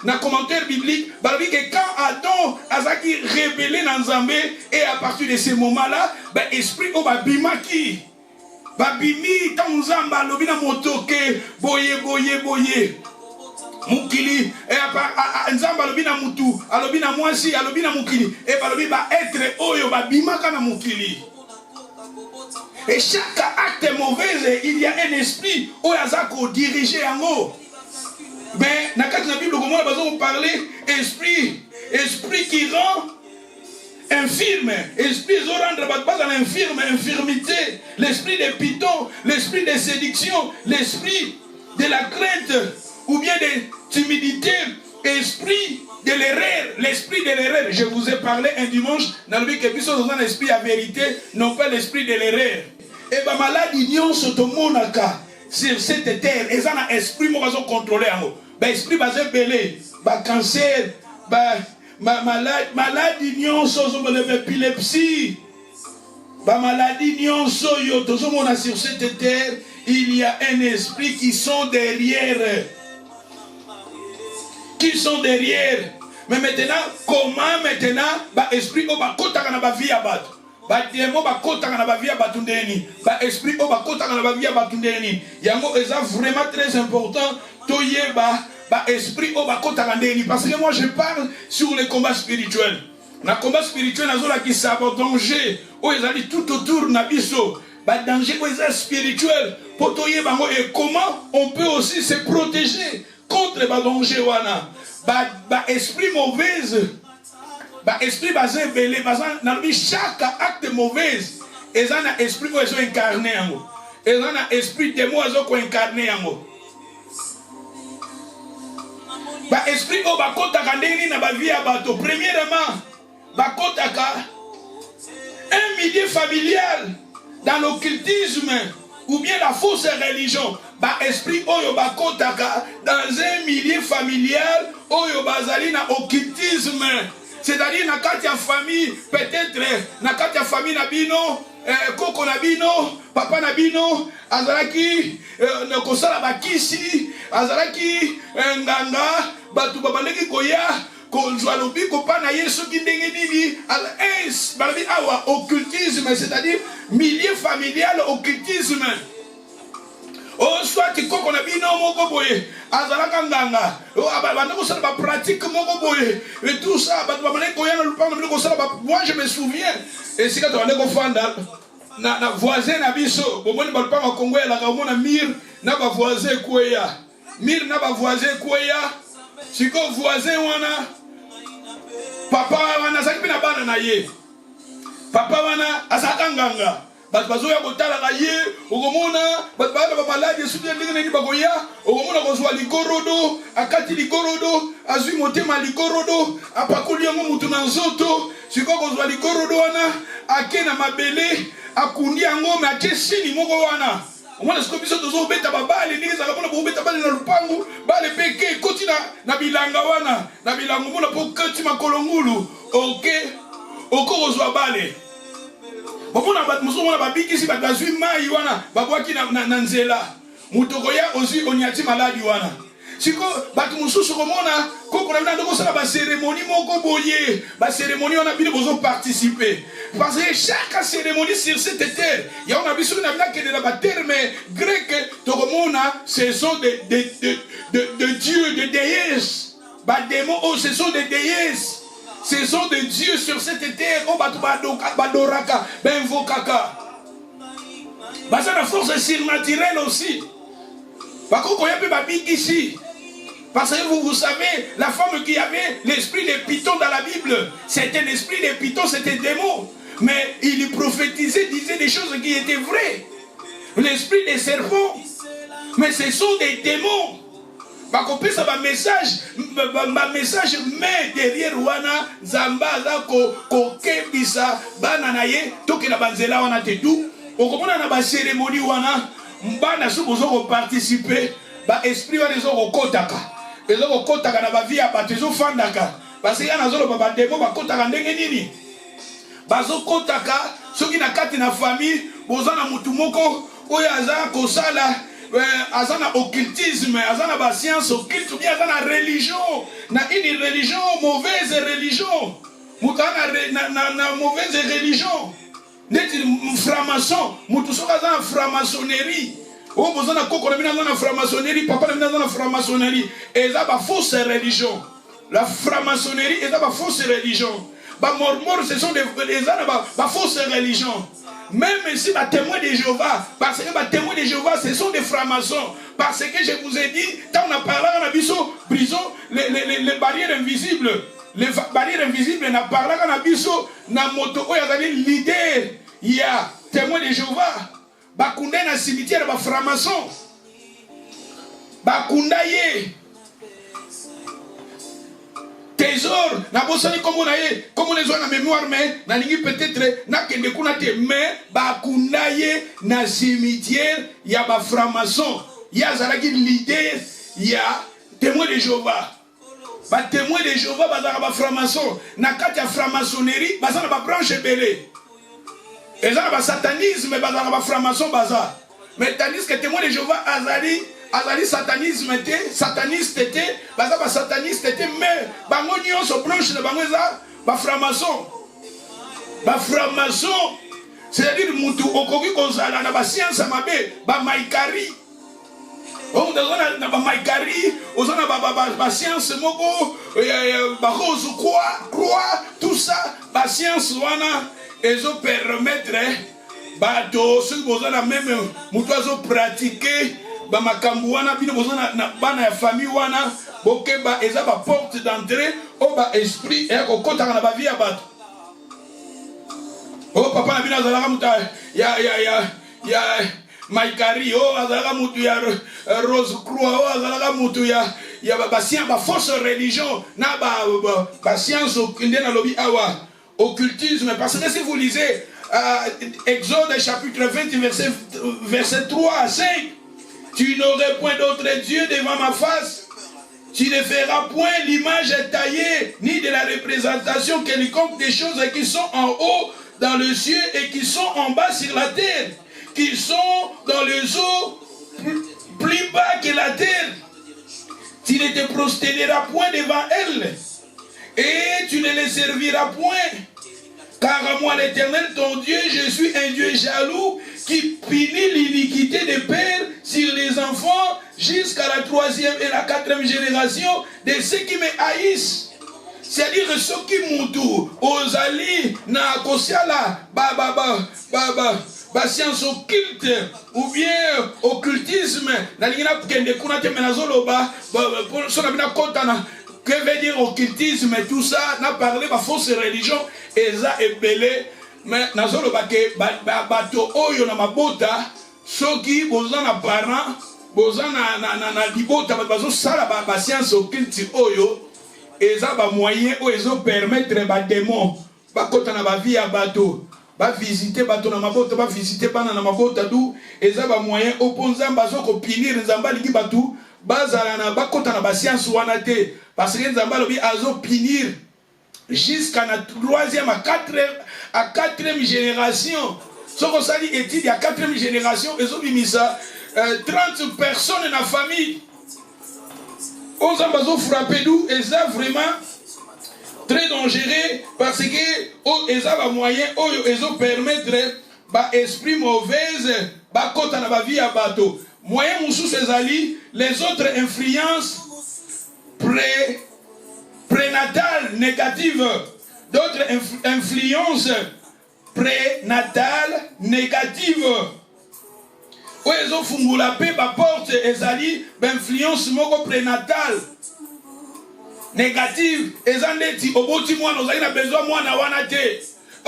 le commentaire biblique, que quand Adam a révélé dans Zambé, et à partir de ce moment-là, l'esprit a bimaki. Babimi tanzamba lobina motoke boye mukili et nzamba lobina mutu alobina mwasi alobina mukili et balobi ba être oyo babima kana mukili. Et chaque acte mauvais, il y a un esprit oyo azako diriger yango. Mais na kati na Bible comment on parler esprit qui rend infirme, esprit qui rend pas dans infirmité, l'esprit de piton, l'esprit de séduction, l'esprit de la crainte, ou bien de timidité, esprit de l'erreur, l'esprit de l'erreur. Je vous ai parlé un dimanche, dans le but que puisse dans un esprit à vérité, non pas l'esprit de l'erreur. Et ma maladie n'y ont sotomonaka sur cette terre, et ça n'a esprit moi va contrôler en haut. Esprit basé belé, cancer, maladie nyonso épilepsie, maladie nyonso yo tozomona sur cette terre, il y a un esprit qui sont derrière. Mais maintenant, comment maintenant esprit kota na ba vie abatu. Démon kota na ba vie abatu ndeni. Esprit kota na ba vie abatu ndeni. Yango est vraiment très important toyeba esprit parce que moi je parle sur les combats spirituels. Le combat spirituel qui s'aborde danger tout autour nabiso danger spirituel et comment on peut aussi se protéger contre les dangers wana esprit mauvaise esprit basé belé chaque acte mauvais et ça na esprit qui est incarné et ça na esprit démon qui est incarné esprit o bakotaka ndeni na ba vie ya bato. Premièrement, bakotaka un milieu familial dans l'occultisme ou bien la fausse religion. Esprit oyo bakotaka dans un milieu familial oyo bazali na occultisme. C'est-à-dire na kati ya famille, peut-être na kati ya famille na bino koko na bino, papa na bino, azalaki kosala bakisi, azalaki nganga, batu babaleki koya, kozwa lobiko pa na yesu ki ndenge nini, balabi awa occultisme, c'est-à-dire milieu familial occultisme. Soit koko na bino moko boye, azalaka nganga, banda kosala ba pratique moko boye, et tout ça, batu babaleki koya na lupango na kosala ba. Moi je me souviens, et si quand on allait kofanda na voisin na biso bomoni balpanga Kongo ya la kamona mir na ba voisin kweya mir na ba voisin kweya siko voisin wana papa wana saki na bana na ye papa wana asaka nganga bat bazoya kotala ka ye okomona bat bana ba malade subi ndenge ni bakoya okomona kozwa likorodo akati likorodo azwi motema likorodo apakuli yango mutu na nzoto siko kozwa likorodo wana akena mabele akundi yango me ake sini moko wana omwana siko biso tozo beta babale ndenge zaka pona bobeta bale na lupangu bale peke koti na bilanga wana na bilango mona po koti makolongulu oko kozwa bale bomona bat muso mona babikisi bat bazwi mai wana babwaki na nzela mutoko ya ozi onyati maladi wana siko batu mususu komona koko na bina ndoko sala ba cérémonie moko boye ba cérémonie on a bino bozo participer parce que chaque cérémonie sur cette terre ya on a biso na bina que de la terme grec to komona ce sont de dieux de déesses ba démons oh ce sont des déesses ce sont des dieux sur cette terre oh batu badoraka ben vokaka basa na force surnaturelle aussi bakoko ya pe babiki ici Parce que vous savez, la femme qui avait l'esprit des pythons dans la Bible, c'était l'esprit des pythons, c'était un démon. Mais il prophétisait, disait des choses qui étaient vraies. L'esprit des serpents, mais ce sont des démons. Ça va message, mais derrière wana zamba za ko kebisa bana na ye toki na banzela wana te tout. Okomona na ba cérémonie wana mbana su bozo ko participer ba esprit wana zo ko kotaka. Ezo ko kotaka na ba vie ya bato zo fandaka. Parce que yana zolo ba demo ba kotaka ndenge nini? Bazo kotaka soki na kati na famille bozana mutu moko oyo aza ko sala azana occultisme, azana ba science occulte, bien azana religion, na une religion, mauvaise religion, mutana na mauvaise religion, neti franc-maçon, mutu soka azana franc-maçonnerie, o bozana koko na mina azana franc-maçonnerie, papa na mina azana franc-maçonnerie, eza ba fausse religion, la franc-maçonnerie eza ba fausse religion, ba mormons ce sont des ba fausse religion. Même si les témoins de Jéhovah, parce que les témoins de Jéhovah, ce sont des francs-maçons. Parce que je vous ai dit, quand on a parlé en abisso, brisons les barrières invisibles. Les barrières invisibles, on a parlé en abisso, na moto, il y a l'idée, il y a témoins de Jéhovah. Bakunda na cimetière, ba francs-maçons. Bakunda ye. Trésor, na bosani comme on a comme on les a en mémoire, mais na ningi peut-être na kende kuna te, mais bakunda ye na cimetière, ya ba franc-maçon, ya zalaki l'idée, ya témoin de Jéhovah. Ba témoin de Jéhovah bazaka ba franc-maçon, na kati ya franc-maçonnerie, bazana ba branche belé. Ezana ba satanisme bazaka ba franc-maçon baza. Mais tandis que témoin de Jéhovah azali satanisme était, sataniste était, bazaba sataniste était, mais bango nyonso branche de bango eza ba franc-maçon. Ba franc-maçon, c'est-à-dire mutu okoki kozala na ba science mabe, ba maikari. On na ba maikari, ozana ba science moko, ba rose croix, tout ça, ba science wana ezo permettre bato ceux qui ozana même mutu azo pratiquer ba makambu wana bino bozana na bana ya famille wana bokeba eza ba porte d'entrée o ba esprit e ko kota na ba vie ya bato. O papa na bino azalaka muta ya maikari o azalaka mutu ya rose croix o azalaka mutu ya ba science ba fausse religion na ba science ndena lobi awa occultisme. Parce que si vous lisez Exode chapitre 20 verset 3 à 5, tu n'aurais point d'autre Dieu devant ma face. Tu ne feras point l'image taillée, ni de la représentation quelconque des choses qui sont en haut dans le ciel et qui sont en bas sur la terre, qui sont dans les eaux plus bas que la terre. Tu ne te prosterneras point devant elles, et tu ne les serviras point. Car à moi l'Éternel, ton Dieu, je suis un Dieu jaloux qui punit l'iniquité des pères sur les enfants jusqu'à la 3e et la 4e génération de ceux qui me haïssent. C'est-à-dire ceux qui moutou, ozali, na kosiala, ba science occulte, ou bien occultisme, na lingina kende kuna te menazolo sonabina kotana. Que veut dire occultisme et tout ça? N'a parlé de fausse religion, eza ebele, mais nazolo bake bato oyo na mabota, soki bozana parent, bozana na libota bazo sala ba science occulte oyo, eza ba moyen o ezo permettre ba démon ba kota na ba vie ya bato, ba visiter bato na mabota, ba visiter bana na mabota du, eza ba moyen opponza bazo ko punir nzamba liki bato, bazala na ba kota na ba science wana te. Parce que Nzamba lobi azo punir jusqu'à la 3e à 4e génération. Ce qu'on s'est dit étude à 4e génération, ils ont mis ça 30 personnes dans la famille. On ont frappé d'où et ça vraiment très dangereux parce que ils ont moyen, ils ont permettre bah esprit mauvaise, bah quand on a vie à bateau. Moyen moussou ces alliés, les autres influences prénatales négatives, d'autres influences prénatales négatives. oyo ezofungula pe baporte ezali bainfluence moko prénatale négative eza ndeti oboti mwana ozali na besoin mwana wana te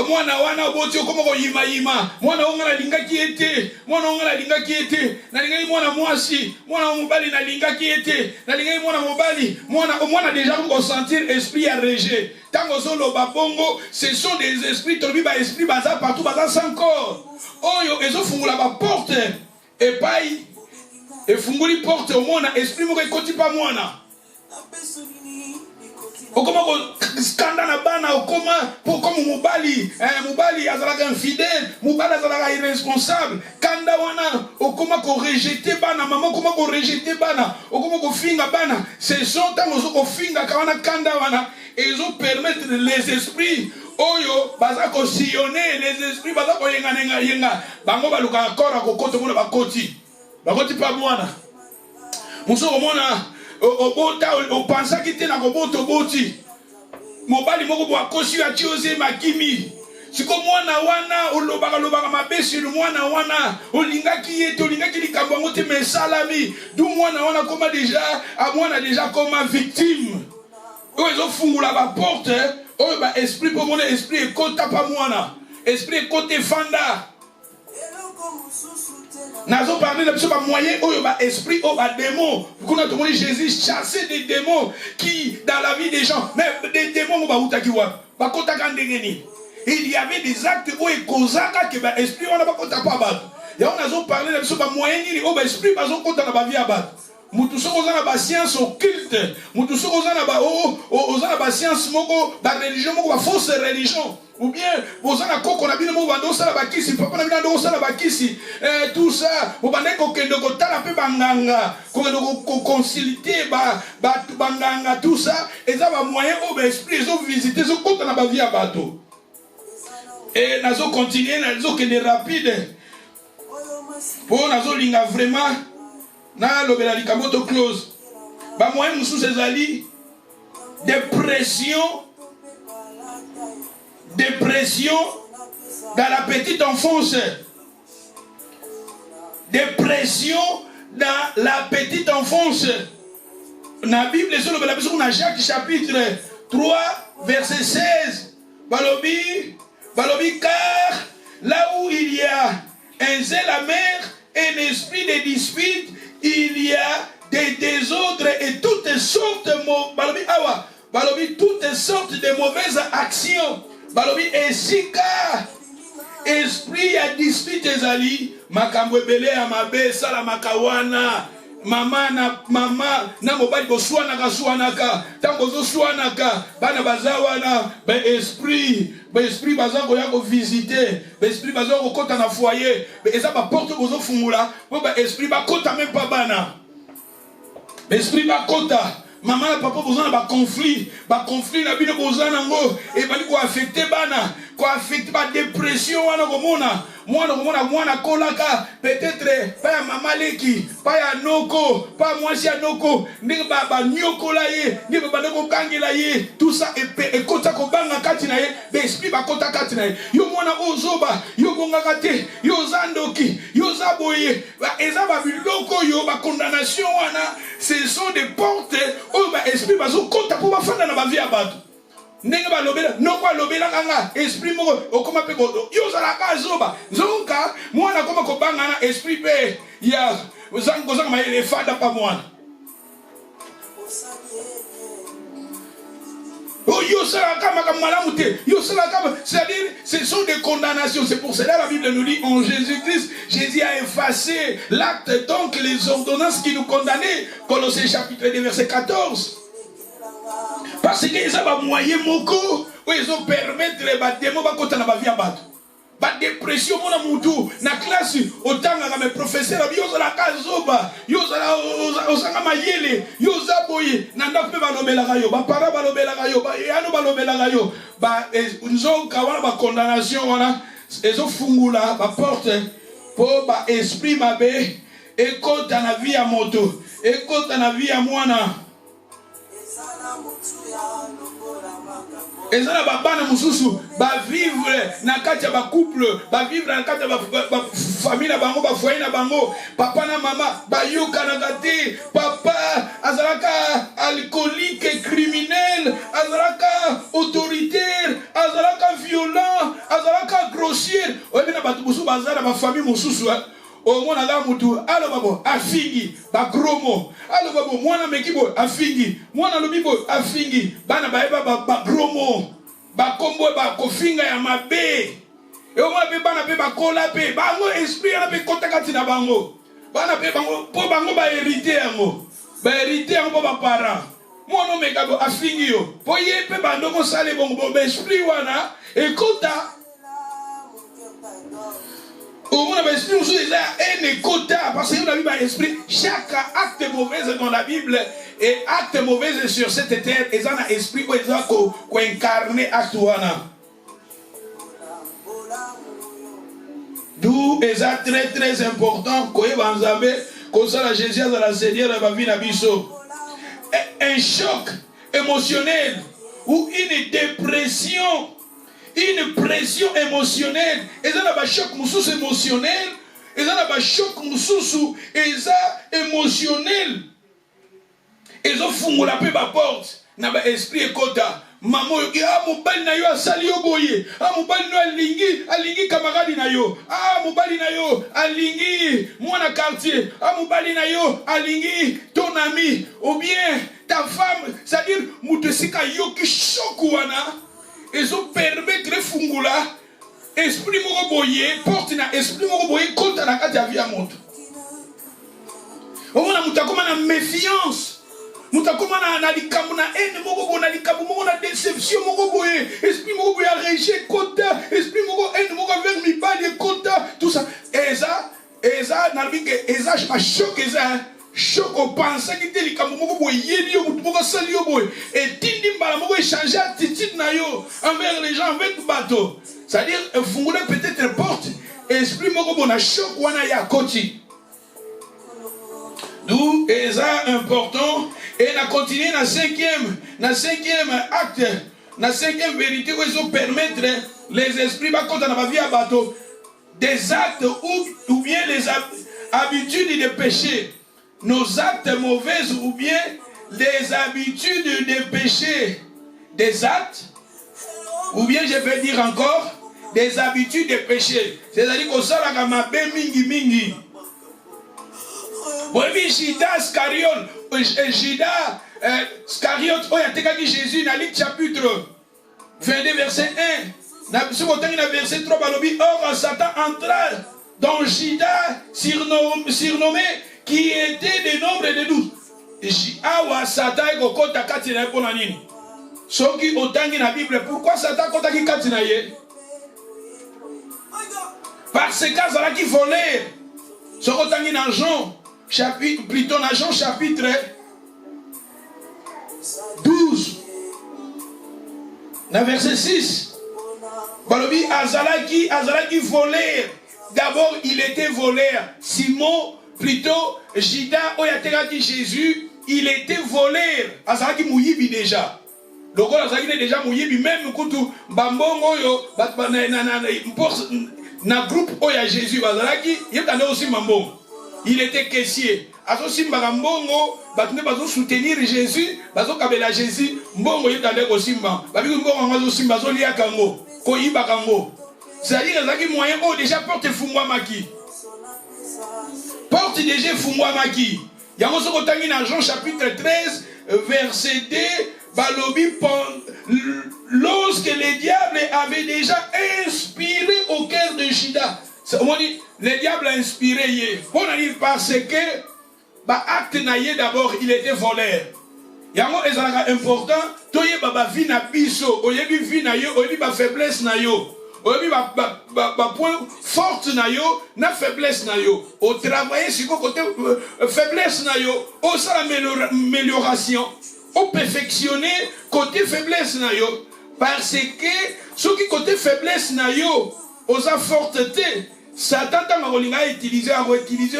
mwana wana oboti okoma koyima mwana onga nalingaki ye te mwana onga nalingaki ye te nalingaki mwana mwasi mwana mobali nalingaki ye te nalingaki mwana mobali mwana déjà kosentir esprit ya rejet ntango ozoloba bongo ce sont des esprits tolobi baesprit baza partout baza sans corps oyo ezofungula baporte epai efunguli porte omona esprit moko ekoti pa mwana okoma ko skanda na bana okoma comme mobali azalaka infidèle mobali azalaka irresponsable kanda wana okoma ko rejeter bana maman okoma ko rejeter bana okoma ko finga bana ce sont tango zo ko finga ka wana kanda wana ezo permettre les esprits oyo baza ko sillonner les esprits baza ko yenga bango baluka akora ko koto mona bakoti pa mwana muso komona obota opensaki te na kobota oboti mobali moko bo akosi ya tioze makimi siko mwana wana olobaka mabesi mwana wana olingaki ye te olingaki likambo yango te mesalami du mwana wana koma déjà koma victime oyo ezofungula baporte oyo baesprit mpo mona esprit ekota pa mwana esprit ekota efanda nazo parler de ce moyen oyo ba esprit o ba démon kuna to moni Jésus chasser des démons qui dans la vie des gens mais des démons ba utaki wa ba kota ka ndengeni il y avait des actes où ekozaka que ba esprit wana ba kota pa ba ya on nazo parler de ce moyen ni o ba esprit ba zo kota na ba vie ba mutu soko za na ba science occulte mutu soko za na ba oza na ba science moko ba religion moko ba fausse religion ou bien bozana koko na bino mo bando sala bakisi papa na bino ndo sala bakisi tout ça bo bande ko kendo ko tala pe banganga ko kendo ko consulter banganga tout ça eza ba moyen au esprit zo visiter zo kota na ba vie ya bato et nazo continuer nazo kende rapide pour nazo linga vraiment na lobela likambo to close ba moyen musu ezali dépression dans la petite enfance. Dépression dans la petite enfance. Dans la Bible, dans Jacques chapitre 3, verset 16. Balobi, car là où il y a un zèle amer, un esprit de dispute, il y a des désordres et toutes sortes de mauvaises actions. Balobi esika esprit ya dispute ezali makambo ebele ya mabe sala makawana mama na mobali boswanaka tango zoswanaka bana bazawana ba esprit baza koya ko visiter ba esprit baza ko kota na foyer eza ba porte bozo fungula po ba esprit ba kota même pas bana ba esprit ba kota maman na papa bozana ba conflit na bino bozana ngo e bali ko affecter bana ko affecter ba dépression wana komona mwana kolaka peut-être pas ya mama leki pas ya noko pas mwasi ya noko ndenge ba nyokola ye ndenge ba ndeko kangela ye tout ça et kota ko banga kati na ye be esprit ba kota kati na ye yo mwana ozoba yo bongaka te yo zandoki yo zaboye eza ba biloko yo ba condamnation wana ce sont des portes où ba esprit ba zo kota pour ba fanda na ba vie ya bato ndenge balobela noko alobela kanga esprit moko okoma pe godo yo zalaka zoba zonka mwana koma kobanga na esprit pe ya zango ma elefada pa mwana c'est-à-dire ce sont des condamnations. C'est pour cela la Bible nous dit en Jésus-Christ, Jésus a effacé l'acte, donc les ordonnances qui nous condamnaient. Colossiens chapitre 2 verset 14. Parce que ils ont moyen moko où ils ont permettre les bâtiments bakota na ba vie bato. Ba dépression mona mutu na classe otanga ka me professeur yo la kazoba yo la osanga mayele yo zaboye na ndape balobela kayo ba para balobela kayo ba yano balobela kayo ba nzonka wana ba condamnation wana ezo fungula ba porte po ba esprit mabe ekota na vie ya moto ekota na vie ya mwana Et ça, la bana mususu, ba vivre na kati ba couple, ba vivre na kati ba famille na bango, ba foyer na bango, papa na mama, ba yoka na gati, papa azalaka alcoolique et criminel, azalaka autoritaire, azalaka violent, azalaka grossier. Oye na batu mususu bazala ba famille mususu. Au moins là mutu alo babo afingi ba gromo alo babo mwana mekibo afingi mwana lobibo afingi bana baeba ba gromo ba kombo ba kofinga ya mabe e au moins be bana be ba kola pe bango esprit na be kontakati na bango bana pe bango po bango ba hériter yango ba parents mwana mekabo afingi yo po ye pe bando ko sale bongo bo esprit wana e kota. Au moins, l'esprit nous est un quota parce que la Bible a esprit. Chaque acte mauvais dans la Bible et acte mauvais sur cette terre, ils ont un esprit où ils ont incarné acte. D'où est très très important que la Jésus a la Seigneur va venir à Bisso. Un choc émotionnel ou une dépression. Une pression émotionnelle. Et ça n'a pas choc moussous émotionnel. Et ça n'a pas choc moussous. Et ça émotionnel. Et ça fou la paix ma porte. N'a pas esprit et quota. Maman ah mon bal na yo asali yo boye. Ah mon bal no alingi camarade na yo. Ah mon bal na yo alingi moi na quartier. Ah mon bal na yo alingi ton ami ou bien ta femme. C'est-à-dire moutesika yo ki choc wana. Ils ont permis de fungula esprit moroboye porte na esprit moroboye contre la carte de vie à monte. On a mutakoma na méfiance, mutakoma na likamu na haine morobo na likamu moro na déception moroboye esprit moroboye a rejeté kota esprit moro haine moro vers mi balle kota tout ça eza na binge eza ma choc eza choc au pensée qui était likambo moko boye yeli yo mutu moko sali yo boye et tindi mbala moko échanger attitude na yo envers les gens avec bateau c'est-à-dire fungula peut-être porte esprit moko bona choc wana ya koti d'où est important et na continuer na cinquième acte na cinquième vérité où ils ont permettre les esprits ba konta na ba vie à bateau des actes ou bien les habitudes de péché. Nos actes mauvais ou bien des habitudes de péché, des actes, ou bien je vais dire encore, des habitudes de péché. C'est-à-dire qu'on s'en a mabé mingi. Oui, Judas Iscariote, oh, il y a Jésus dans le chapitre 22, verset 1. Dans le verset 3, or Satan entra dans Judas surnommé qui était des nombres de 12. Awa Satan est kokota kati na pona nini? Soki otangi na Bible, pourquoi Satan kota ki kati na ye? Parce que ça qui volait. Soki otangi na Jean chapitre plutôt na Jean chapitre 12 na verset 6. Balobi azalaki voleur. D'abord il était voleur. Simon plutôt, Judas, oyategaki Jésus, il était voleur. Azalaki mouyibi déjà. Donc on a déjà mouyibi même kutu bambongo yo na groupe oya Jésus bazalaki, yetane aussi mambongo. Il était caissier. Azo simba mbongo, batune bazo soutenir Jésus, bazo kabela Jésus, mbongo yetane aussi mba. Babi mbongo bazo simba bazo liya kango, ko yiba kango. C'est-à-dire azalaki moyen oh déjà porte fumwa maki. Porte déjà fumwa maki. Yango soko tangi na Jean chapitre 13 verset 2 balobi lorsque le diable avait déjà inspiré au cœur de Judas. On dit le diable a inspiré yé. On a dit parce que ba acte na yé d'abord il était voleur. Yango ezalaka important toye baba vi na biso oyebi vi na yo oyebi ba faiblesse na yo. Oyebi ba point forte na yo na faiblesse na yo. Au travailler sur côté faiblesse na yo, au ça amélioration, au perfectionner côté faiblesse na yo parce que ce qui côté faiblesse na yo, aux forteté, Satan t'a utilisé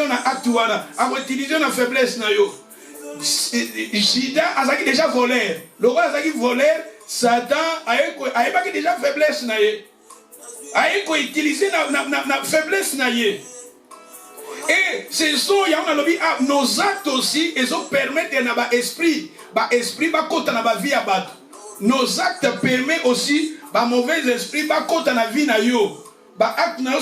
na acte wana, a utilisé na faiblesse na yo. Judas a déjà volé. Le roi a volé. Satan a pas déjà faiblesse naie. A utilisé la faiblesse naie. Et ce sont nos actes aussi, ils ont permis de notre esprit, esprit va côté na vie à battre. Nos actes permettent aussi, mauvais esprit va côté na vie na yo. Acte na yo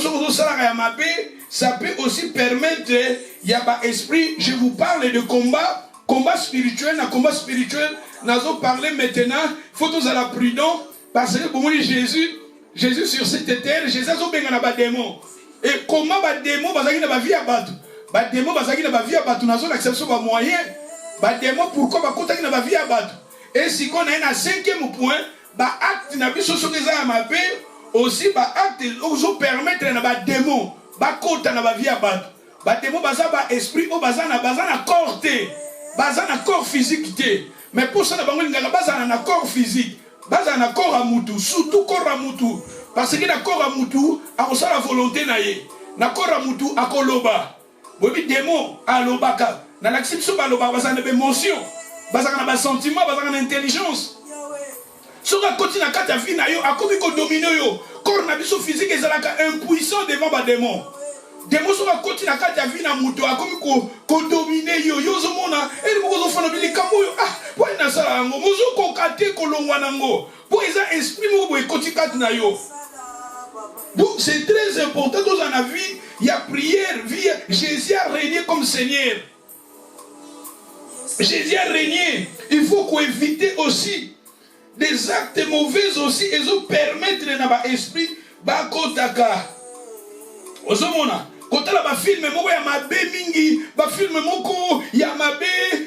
ça peut aussi permettre il y a esprit. Je vous parle de combat spirituel, combat spirituel. Nous allons parler maintenant. Il faut tous aller prudent parce que pour Jésus sur cette terre, Jésus a bien un démon. Et comment les démons bazaki na vie à battre? Les démons bazaki na vie à battre. Nous avons l'acception de moyens. Les démons pourquoi bakota na vie à battre? Et si on a un 5e point, acte na biso so des à mabe aussi acte ozo permettre na démon bakota na vie à battre. Les démons baza esprit au bazana corps té, bazana corps physique té. Mais pour ça na bango ngala bazana corps physique, bazana corps à mutu, surtout corps à mutu. Parce que d'accord à Moutou, à la volonté naïe. D'accord à Moutou, à Koloba. Vous avez des mots à l'obaka. Dans l'acception de l'obaka, vous avez des émotions, vous avez des sentiments, vous avez des intelligence. Si vous continuez à faire ta vie, à comment vous dominez, corps nabiso physique est impuissant devant les démons. Démons sont à continuer à faire ta vie, à Moutou, à comment vous dominez, yo zomona, et vous avez fait des camoyo. Ah, pour une asala, vous avez fait kolongwanango. Pour les esprits, vous avez continué à faire yo. Donc c'est très important dans la vie, il y a prière, Jésus a régné comme Seigneur. Jésus a régné. Il faut qu'on évite aussi des actes mauvais aussi, et ils permettent dans l'esprit, bakotaka. Osomona, quand on a un film, il y a ma mingi, un film il y a ma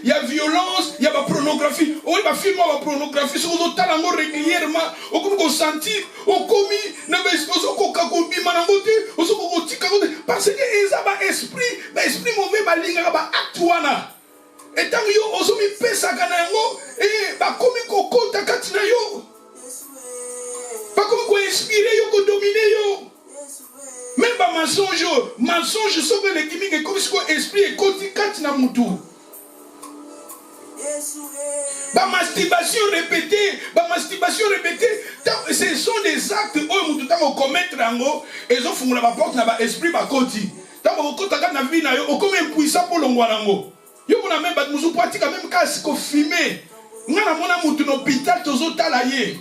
il y a violence, il y a la pornographie. On a un film la pornographie, sur le talent régulièrement, on peut sentir, on commis, parce que ils ont un esprit mauvais, actuana. Et tant que vous avez mis pesa kanango, et commis koko takatina yo, pas comme quoi inspirer yo, dominer yo. Même pas mensonge, sauf que les gimmick est comme si l'esprit est côté katina mutu. Masturbation répétée, ce sont des actes où nous devons commettre et ils ont fait la porte dans l'esprit bakoti. Tant que vous avez na vie na yo, on comme impuissant pour l'ongwanango. Yo on a même nous pratique même cas ko filmer. Ngana mona mutu no hôpital tozo talaye.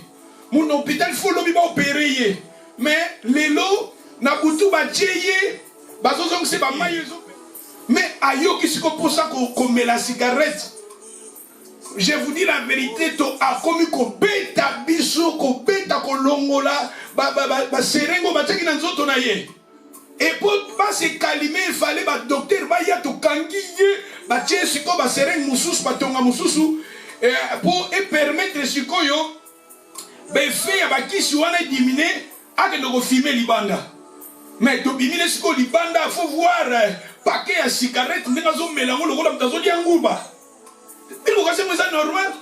Mon hôpital faut lobi ba opérer. Mais lelo na butu ba tcheye bazo zong se ba mayezo. Mais ayo ki siko pour ça qu'on met la cigarette. Je vous dis la vérité, to a commis ko beta biso ko beta ko longola ba serengo ba teki na nzoto na ye. Et pour pas se calmer, il fallait ba docteur ba ya to kangiye ba tche siko ba sereng mususu ba tonga mususu pour permettre siko yo ba fait ba kisi wana diminuer a que no filmer libanda. Mais to bimine siko libanda faut voir paquet à cigarette ndinga zo melango lokola mtazo dia nguba. C'est normal.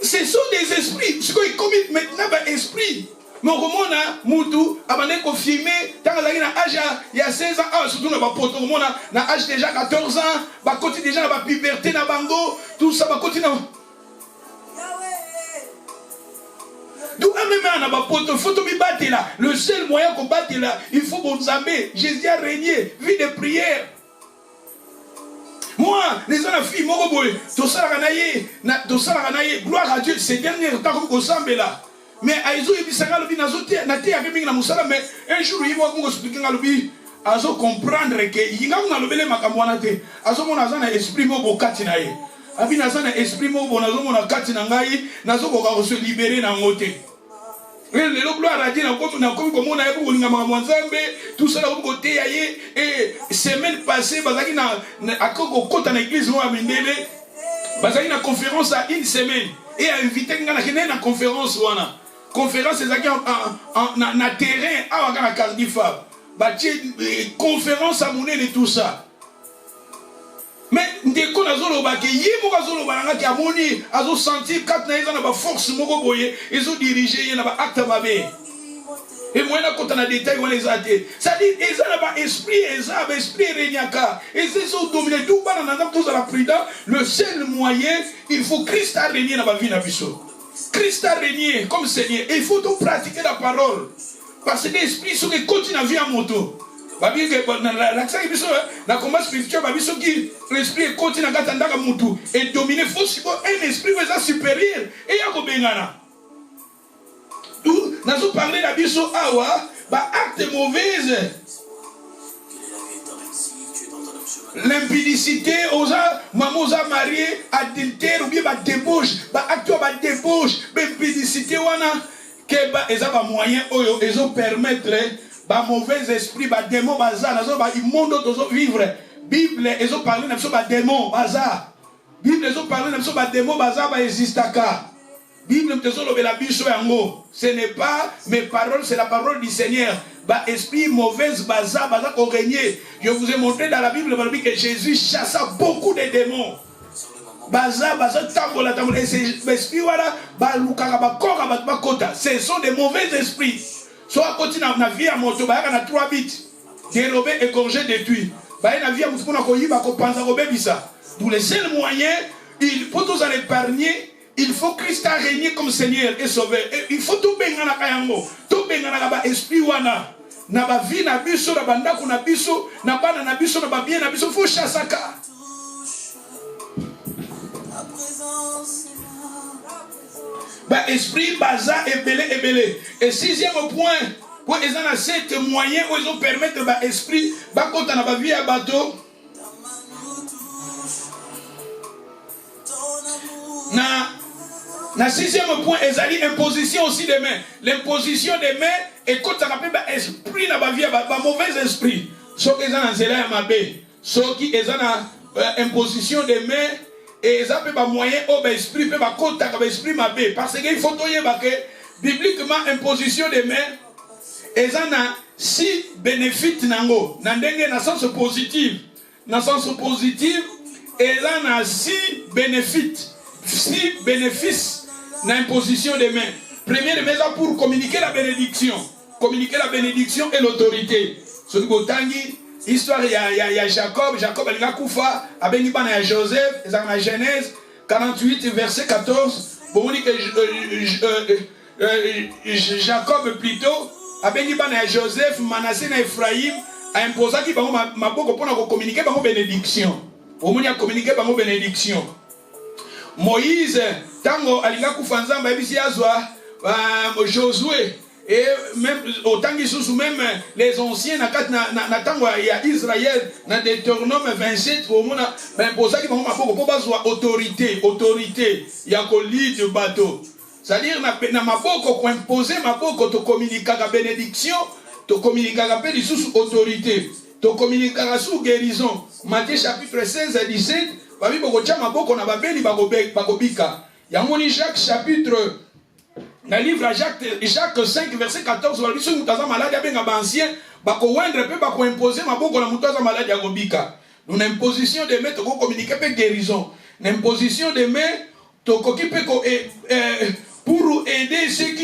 Ce sont des esprits. Ce qu'on commet maintenant, c'est un esprit. Mais au moment où Moutou a confirmé, dans l'âge il y a 16 ans, surtout dans l'âge déjà 14 ans, bah continue déjà la puberté, na bango, tout ça va continuer. Donc même il faut tout battre là. Le seul moyen qu'on batte là, il faut bon amer. Jésus a régné, vie de prière. Moi, les gens, la fille, moi, tout ça, gloire à Dieu, ces derniers temps, comme vous là. Mais Aïzo, il dit, mais un jour, il va vous expliquer, Azo comprendre que il y a un lobby makamwanate. Azo mon azana esprit mo bokatinaye. Abi nazana esprit mo bonazo mon akatina ngai, nazo boka se libérer na ngote. Le gloire à Dieu na comme on a eu une Nzambe, tout ça là au côté aïe et semaine passée bazaki na akoko kota na église mo amendele. Bazaki na conférence à une semaine et a invité ngana kene na conférence wana. Conférence ezaki na terrain à wakana Cardifa. Conférence à monnaie et tout ça. Mais dès qu'on a zolo baké, yémo zolo balanga qui a moni, a zo senti quatre naïs na ba force moko boye, ils ont dirigé na ba acte babé. Et moi, quand on a des détails, on les a dit. C'est-à-dire, ils ont l'esprit, esprit régnaka. Et c'est ça, dominer tout, on a tous à la prudence. Le seul moyen, il faut Christ a régné dans la vie d'Abisso. Christ a régné comme Seigneur. Et il faut tout pratiquer la parole. Parce que l'esprit, ce qui continue à vivre en moto. L'accent est dans le combat spirituel, l'esprit continue à gâter dans le moto. Et dominer, il faut un esprit supérieur. Et il y a un bengana. Nous avons parlé d'Abisso Awa, acte mauvais. L'impudicité, maman aux marié, adultère ou bien débauche, acte débauche, l'impudicité, que ils ont moyen, ils ont permettre, mauvais esprit, démon, bazar, ils monde vivre. Bible, ils ont parlé de démon, bazar. Bible, ils ont parlé de démon, bazar, existaka. Bible, ce n'est pas mes paroles, c'est la parole du Seigneur. Esprit mauvaise, bazar, au régner. Je vous ai montré dans la Bible que Jésus chassa beaucoup de démons. Bazar, tambola, tambola. Et ces esprits, voilà, ce sont des mauvais esprits. Soit à côté de la vie à moto, il y a 3 bits. Dérobé, égorgé, détruit. Il y a une vie à moto, d'où les seuls moyens, pour tous en épargner. Il faut Christ a régné comme Seigneur et Sauveur. Il faut tout benga na kayango. Tout benga na esprit wana. Na ba vie na biso na bandako na biso, na bana na biso na ba bien na biso faut chassaka. Esprit baza ebele. Et 6e point, pour ils ont 7 moyens où ils ont permettre esprit quand on a ba vie à bateau. Na 6e point, ils ont dit imposition aussi des mains. L'imposition des mains, et quand on appelle esprit dans la vie, mauvais esprit. Ceux qui ont un zéla mabé, ceux qui ont imposition des mains, et ils ont moyen, esprit, esprit mabé. Parce qu'il faut que, bibliquement, imposition des mains, ils ont 6 bénéfices nango. Dans le sens positif. Dans le sens positif, ils ont 6 bénéfices. 6 bénéfices. L'imposition des mains. Première maison pour communiquer la bénédiction. Communiquer la bénédiction et l'autorité. Ce qui est histoire, il y a Jacob. Jacob, il y a Koufa. Il y a Joseph. Il y a Genèse 48, verset 14. Bon, on dit que Jacob plutôt. Il y a Joseph, Manassé, Ephraïm. A imposé qu'il y a ma pour communiquer la bénédiction. On dit communiquer la bénédiction. Moïse, tango alinga kufanzamba ebisi azwa Josué et même autant qu'ils sont même les anciens na tango ya Israël na Deutéronome 27 au mona pour ça qui vont pour bazwa autorité ya ko lead bateau, c'est-à-dire na maboko ko imposer maboko to communiquer la bénédiction, to communiquer la paix sous autorité, to communiquer sous guérison. Matthieu chapitre 16 à 17. Babi bokocha maboko na babeli bakobika. Yamoni Jacques chapitre na livre Jacques 5 verset 14 babi so mutaza malade abenga ba ancien bakowendre pe bakoimposer maboko na mutaza malade akobika. Nous na imposition de main to communiquer pe guérison. Na imposition de main to kokipe pour aider ceux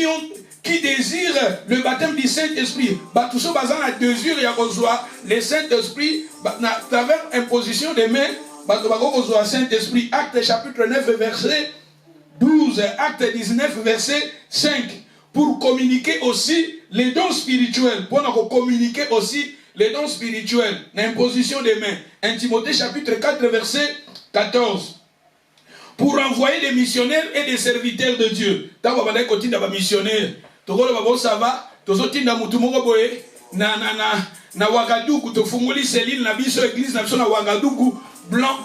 qui désirent le baptême du Saint-Esprit. Tout ça bazana désir ya kozwa le Saint-Esprit na travers imposition de main. Saint-Esprit, acte chapitre 9 verset 12, acte 19 verset 5, pour communiquer aussi les dons spirituels, pour communiquer aussi les dons spirituels, l'imposition des mains. 1 Timothée chapitre 4 verset 14, pour envoyer des missionnaires et des serviteurs de Dieu. Tant qu'on va dire qu'on a des missionnaires, ça va, na Ouagadougou, to fungoli Céline na biso église na biso na Ouagadougou,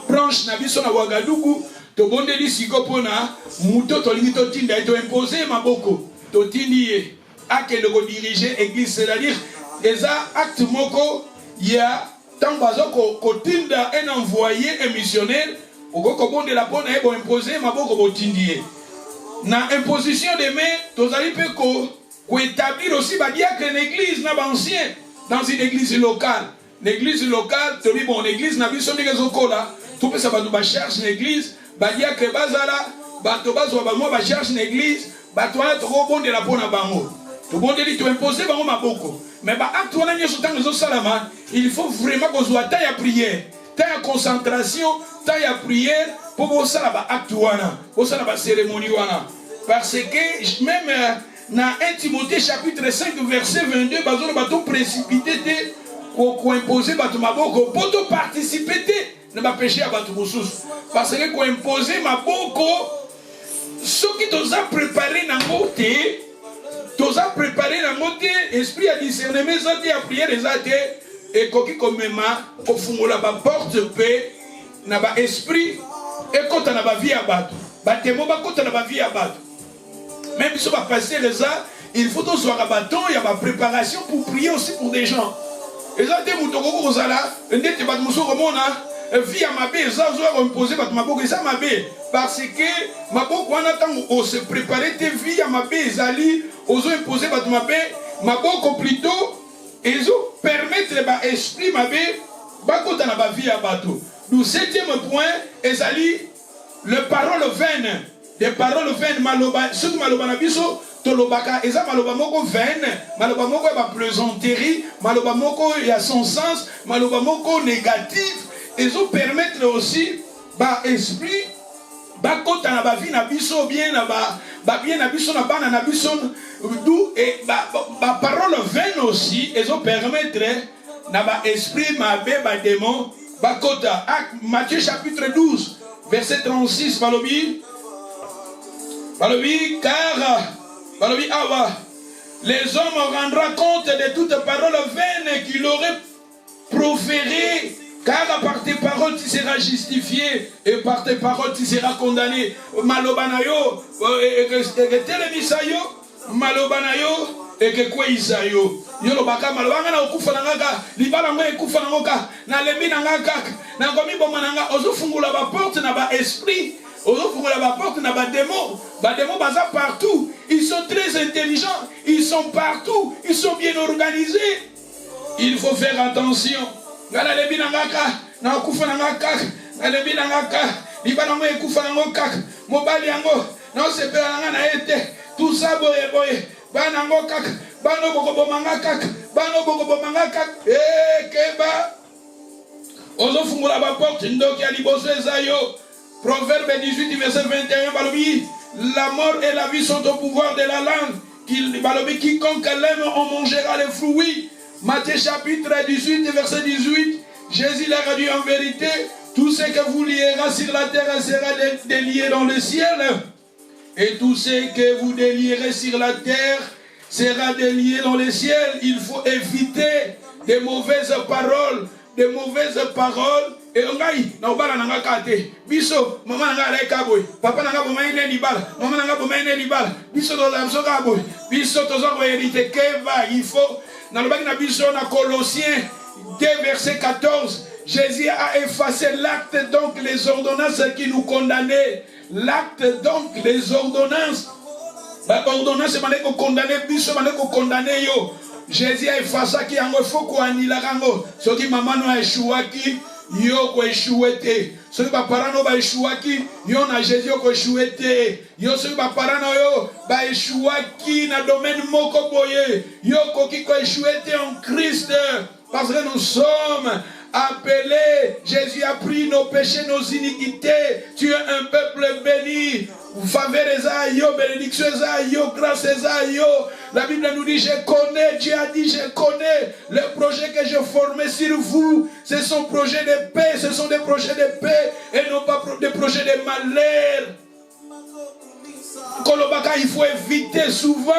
branche na biso na Ouagadougou, to bondeli siko pona muto to lingi to tinda to imposer maboko, to tindi ake de diriger église, c'est-à-dire les actes moko ya tant bazoko ko tinda un envoyé un missionnaire, au ko bonde la pona e bo imposer maboko bo tindi. Na imposition de main, to zali pe ko établir aussi ba diacre l'église na ba ancien. Dans une église locale. L'église locale, tu dis bon, l'église n'a pas besoin de zokola. Tu peux savoir que tu cherches une église, tu dis que bazala, tu vas chercher une église, tu vas te rebondir la bonne bango. Tout le monde dit, tu imposer ma boko. Mais il faut vraiment qu'on soit taille à prière, taille à concentration, taille à prière pour que ça la acte pour ça la cérémonie. Parce que même dans 1 Timothée chapitre 5 verset 22, bazo bato précipité ko imposer bato maboko pour participer ne pas pécher à bato mususu. Parce que ko imposer maboko ce qui t'osa préparé dans côté t'osa préparé dans côté esprit à discernement ça dit à prier les athées et koki komema ko fungola ba porte paix na ba esprit et quand on a ba vie à bato ba temo ba quand on a ba vie à bato même si on va passer les arts, il faut tous voir un bâton, il y a ma préparation pour prier aussi pour des gens. Et ça, des moutons au Zala, et des bâtons au vie à ma baie, ça, je vais imposer ma boue, et ça, ma baie. Parce que ma boue, on attend, on se préparer tes vies à ma baie, Zali, on se imposer ma baie, ma boue, plutôt, et ils permettent l'esprit, ma baie, bako dans la vie à bateau. Le 7e point, Zali, le parole vaine. Des paroles vaines, maloba, ceux qui maloba na biso, tolobaka, eza maloba moko vaine, maloba moko ya plaisanterie, maloba moko ya son sens, maloba moko négatif, et ça permettre aussi, ba esprit, ba kota na ba vie na biso, bien na ba bien na biso na bana na biso, d'où et ba parole vaine aussi, et ça permettre na ba esprit, ma bé, ba démon, ba kota. Matthieu chapitre 12, verset 36, malobi. Car les hommes rendront compte de toutes paroles vaines qu'il aurait proférées, car par tes paroles tu seras justifié et par tes paroles tu seras condamné. Malobanayo, telemisayo, malobanayo, et que quoi isayo. Yolobaka malobanga na okufa nangaka, libala ngwe ekufa nangoka, na lembi nangaka, na komi bomananga, ozo fungula ba porte na ba esprit. Aujourd'hui, la porte n'a pas de démons. Les démons sont partout. Ils sont très intelligents. Ils sont partout. Ils sont bien organisés. Il faut faire attention. Tout ça, Proverbe 18, verset 21, la mort et la vie sont au pouvoir de la langue. Quiconque l'aime en mangera les fruits. Matthieu chapitre 18, verset 18, Jésus leur a dit en vérité, tout ce que vous lierez sur la terre sera délié dans le ciel. Et tout ce que vous délierez sur la terre sera délié dans le ciel. Il faut éviter des mauvaises paroles. Des mauvaises paroles. Et on gagne, na obala nanga kate. Biso, maman nanga ala ekaboy. Papa nanga boma ine libala. Maman nanga boma ine libala. Biso toza biso kaboy. Biso toza ko hérité keva. Il faut, na lobaki na biso na Colossiens 2 verset 14. Jésus a effacé l'acte, donc les ordonnances qui nous condamnaient. L'acte, donc les ordonnances. Bah, ordonnance, c'est qu'on condamner biso, qu'on condamner yo. Jésus a effacé qui a faut qu'on annule rango. Ce qui maman nous a échoué qui. Yo ko échoué te. Ce qui va parano ba échoué qui. Yo na Jésus ko échoué te. Yo ce qui va parano yo ba échoué qui na domaine moko boye. Yo ko qui ko échoué te en Christ. Parce que nous sommes appelés. Jésus a pris nos péchés, nos iniquités. Tu es un peuple béni. Faveur yo, bénédiction yo, grâce yo. La Bible nous dit, je connais, Dieu a dit, je connais les projets que je formais sur vous. Ce sont des projets de paix, ce sont des projets de paix et non pas des projets de malheur. Kolobaka, il faut éviter souvent,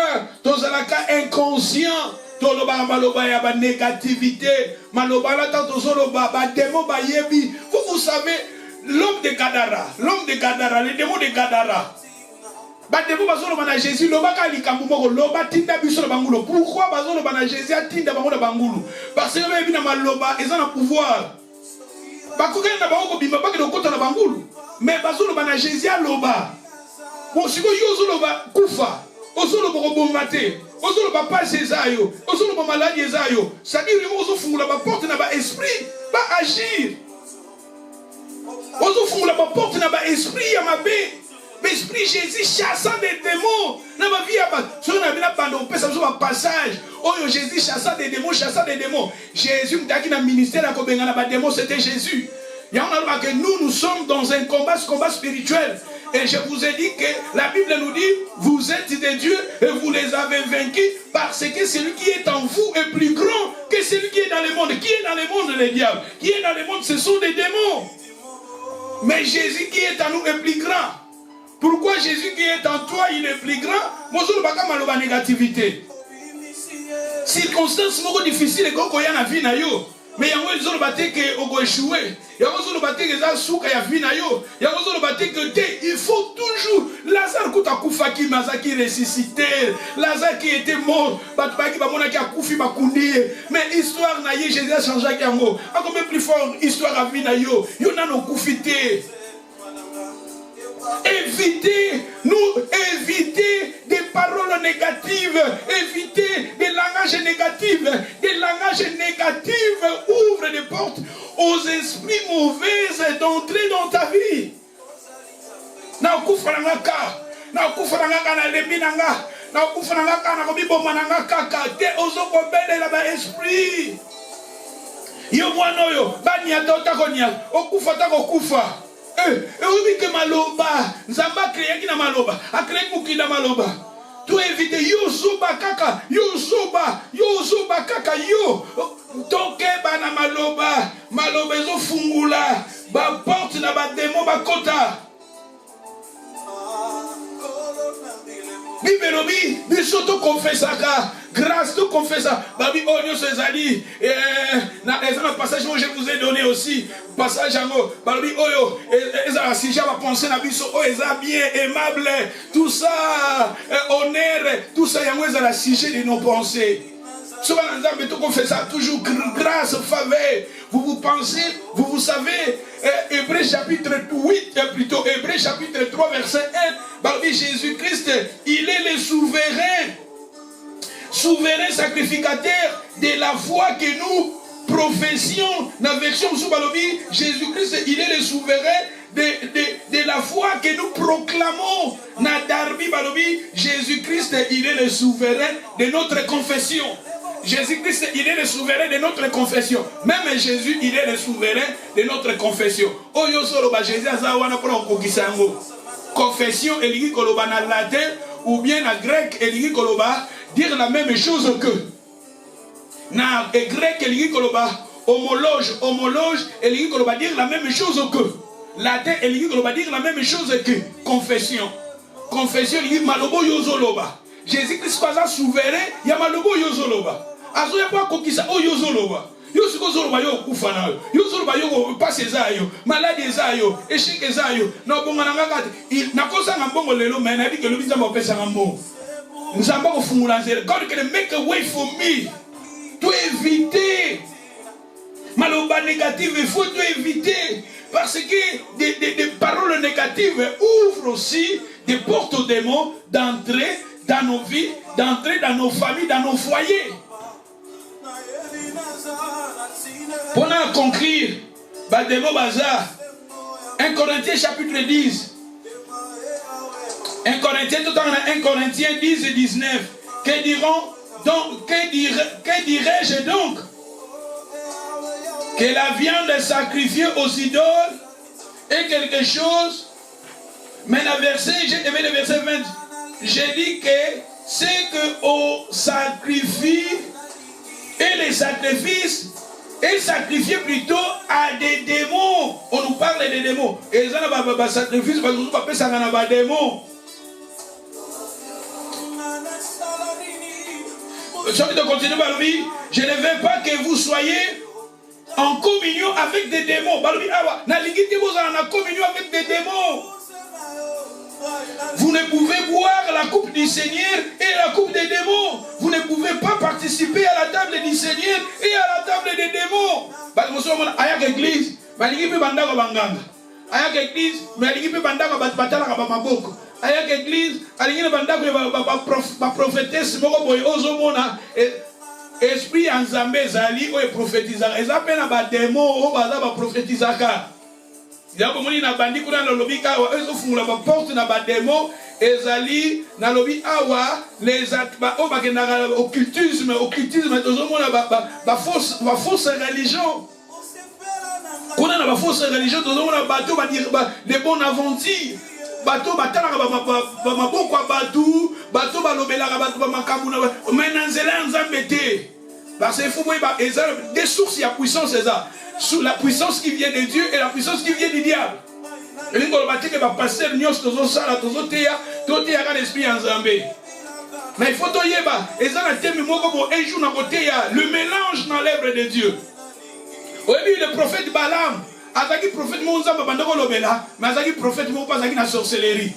dans un cas inconscient. Toloba maloba ya ba négativité, maloba la tanto solo ba démon ba yebi. Vous savez, l'homme de Gadara, les démons de Gadara. Ba démon bazolo bana Jésus loba ka likambu moko loba tinda biso na bangulo. Pourquoi bazolo bana Jésus tinda bango na bangulu? Parce que ba bina maloba ils ont le pouvoir. Ba ko na bango bimba ba ke dokota na bangulu. Mais bazolo bana Jésus loba. Bon siko yo zolo ba kufa. Ozolo boko bombate. Ozolo ba pas Jésus ozolo ba maladie ezayo. Ça dit ils vont fungula ba porte na ba esprit, ba agir. Ozolo fungula ba porte na ba esprit ya mabe. Mais esprit Jésus chassant des démons. Dans ma vie, si on a bien abandonné, ça un passage. Oh, Jésus chassant des démons, chassant des démons. Jésus, qui a ministère, c'était Jésus. Il y a un que nous sommes dans un combat spirituel. Et je vous ai dit que la Bible nous dit, vous êtes des dieux et vous les avez vaincus parce que celui qui est en vous est plus grand que celui qui est dans le monde. Qui est dans le monde, les diables? Qui est dans le monde, ce sont des démons. Mais Jésus qui est en nous est plus grand. Pourquoi Jésus qui est en toi, il est plus grand? Moi, je ne sais pas la négativité. Circonstances difficiles, il y a la vie. Mais il y a des gens qui ont échoué. Il y a des gens qui ont échoué. Il faut toujours. Lazare qui est ressuscité. Lazare qui était mort. Mais l'histoire n'a pas Jésus a changé. Encore plus fort, l'histoire a vu. Il y en a nos couffités. Évitez des paroles négatives, évitez des langages négatifs. Des langages négatifs ouvrent des portes aux esprits mauvais d'entrer dans ta vie. Et maloba, Nzamba créé qui na maloba, a créé qui na maloba. Tout éviter yo zoba kaka, yo zoba kaka yo. Donc na maloba, maloba zo fungula, ba porte na ba démon ba kota. Biberobi, bisoto confessaka, grâce to confessa. Babi onyo sezali. Na un passage que je vous ai donné aussi, passage en haut. Babi oyo, si j'ai pensé na biso, oh eza bien aimable, tout ça, honneur, tout ça yango eza la sujet de nos pensées. Souvent nous confessons toujours grâce, faveur. Vous pensez, vous savez, Hébreux chapitre 8, plutôt Hébreux chapitre 3 verset 1, Jésus-Christ, il est le souverain sacrificateur de la foi que nous professions. Dans la version sous Balobi, Jésus-Christ, il est le souverain de la foi que nous proclamons. Nadarbi Balobi, Jésus-Christ, il est le souverain de notre confession. Jésus-Christ, il est le souverain de notre confession. Même Jésus, il est le souverain de notre confession. Confession, il koloba na latin ou bien na grec, il koloba dire la même chose que. Na grec, il koloba homologe, il koloba dire la même chose que. Latin, il koloba dire la même chose que. Confession. Confession, il malobo yozoloba. Jésus-Christ pas souverain, il y a malobo yozoloba. Azo ya pas kokisa o yozoloba. Yo siko zoloba yo kufa na yo. Yo zoloba yo passe zayo, maladie zayo, échec zayo. Na bonga na ngakati. Na kosa ngambongo lelo mais na bi ke lobisa mo pesa ngambo. Nzamba ko fungula nzela. God can make a way for me. To éviter maloba négative, il faut tout éviter parce que des paroles négatives ouvrent aussi des portes aux démons d'entrer dans nos vies, d'entrer dans nos familles, dans nos foyers. Pour en conclure, 1 Corinthiens chapitre 10. 1 Corinthiens, tout en 1 Corinthiens 10 et 19. Que dirais-je donc? Que la viande sacrifiée aux idoles est quelque chose. Mais le verset 20, j'ai dit que c'est qu'on sacrifie et les sacrifices est sacrifié plutôt à des démons. On nous parle des démons. Et ça n'a pas sacrifice parce que nous ne ça n'a pas des démons. Je ne veux pas que vous soyez en communion avec des démons. En communion avec des démons. Vous ne pouvez boire la coupe du Seigneur et la coupe des démons. Vous ne pouvez pas participer à la table du Seigneur et à la table des démons. Ayak église, ayak église, mais ayak église, prophétesse, esprit en Zambé, Zali, ou prophétisaka. Ils appellent un démon, ou prophétisaka. Yako moni na bandi kuna na lobby awa ezo fungula ba porte na ba démon ezali na lobby awa les ba o ba kenaka occultisme tozo mona ba fausse religion. Kuna na ba fausse religion tozo mona bato ba dire les bons aventures. Bato batalaka ba maboko ya bato balobelaka bato ba makambo na mais na nzela nzambe te. Parce qu'il faut voir des sources de puissance, c'est ça. Sous la puissance qui vient de Dieu et la puissance qui vient du diable. Et nous avons dit que le pasteur Nios, l'esprit en Zambé. Mais il faut que un jour le mélange dans l'œuvre de Dieu. Au début, le prophète Balaam, le prophète Monzamba, mais le prophète Monzamba, pas la sorcellerie.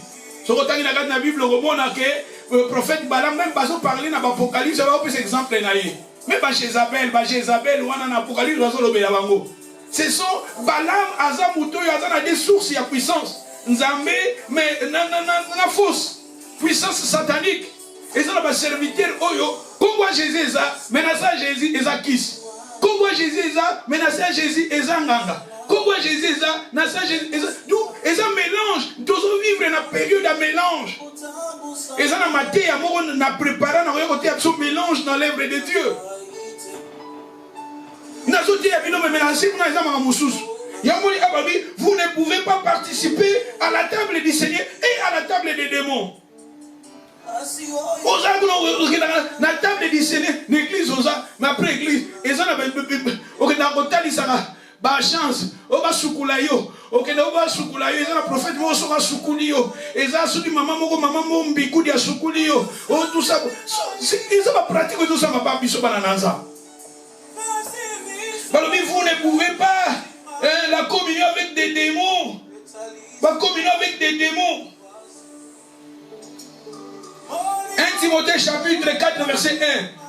Ce que tu as dans la Bible, le prophète Balaam, même pas parler dans l'Apocalypse, ça va vous exemple. Mais Jézabel, ou en Apocalypse, ce sont Balaam, Azamuto, il y a des sources de puissance. Nzambe, mais na fausse puissance satanique. Et ça, les serviteurs, comment Jésus est ça, mais Jésus est ça kiss. Comment Jésus est ça, mais Jésus est ça nganga. Comment Jésus est ça, Jésus est ça. Donc, et ça mélange. Nous devons vivre dans une période de mélange. Et ça, dans ma tête, on a préparé un mélange dans l'œuvre de Dieu. Vous ne pouvez pas participer à la table du Seigneur et à la table des démons. La table du Seigneur, l'église, mais après l'église, et ça, ba chance oba sukulayo okenda oba sukulayo eza na prophète mo soka sukuliyo eza sudi mama mo mbiku dia sukuliyo o tout ça c'est pas pratique tout ça ma pas biso bananza balobi vous ne pouvez pas la communion avec des démons la communion avec des démons. 1 Timothée chapitre 4 verset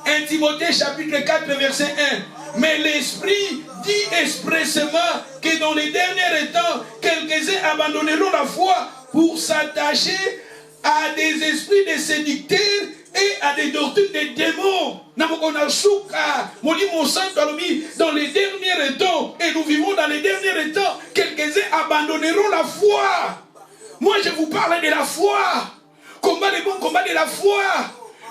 1. 1 Timothée chapitre 4 verset 1. Mais l'Esprit dit expressément que dans les derniers temps, quelques-uns abandonneront la foi pour s'attacher à des esprits de séducteurs et à des doctrines de démons. Dans les derniers temps, et nous vivons dans les derniers temps, quelques-uns abandonneront la foi. Moi, je vous parle de la foi. Combat le bon combat de la foi.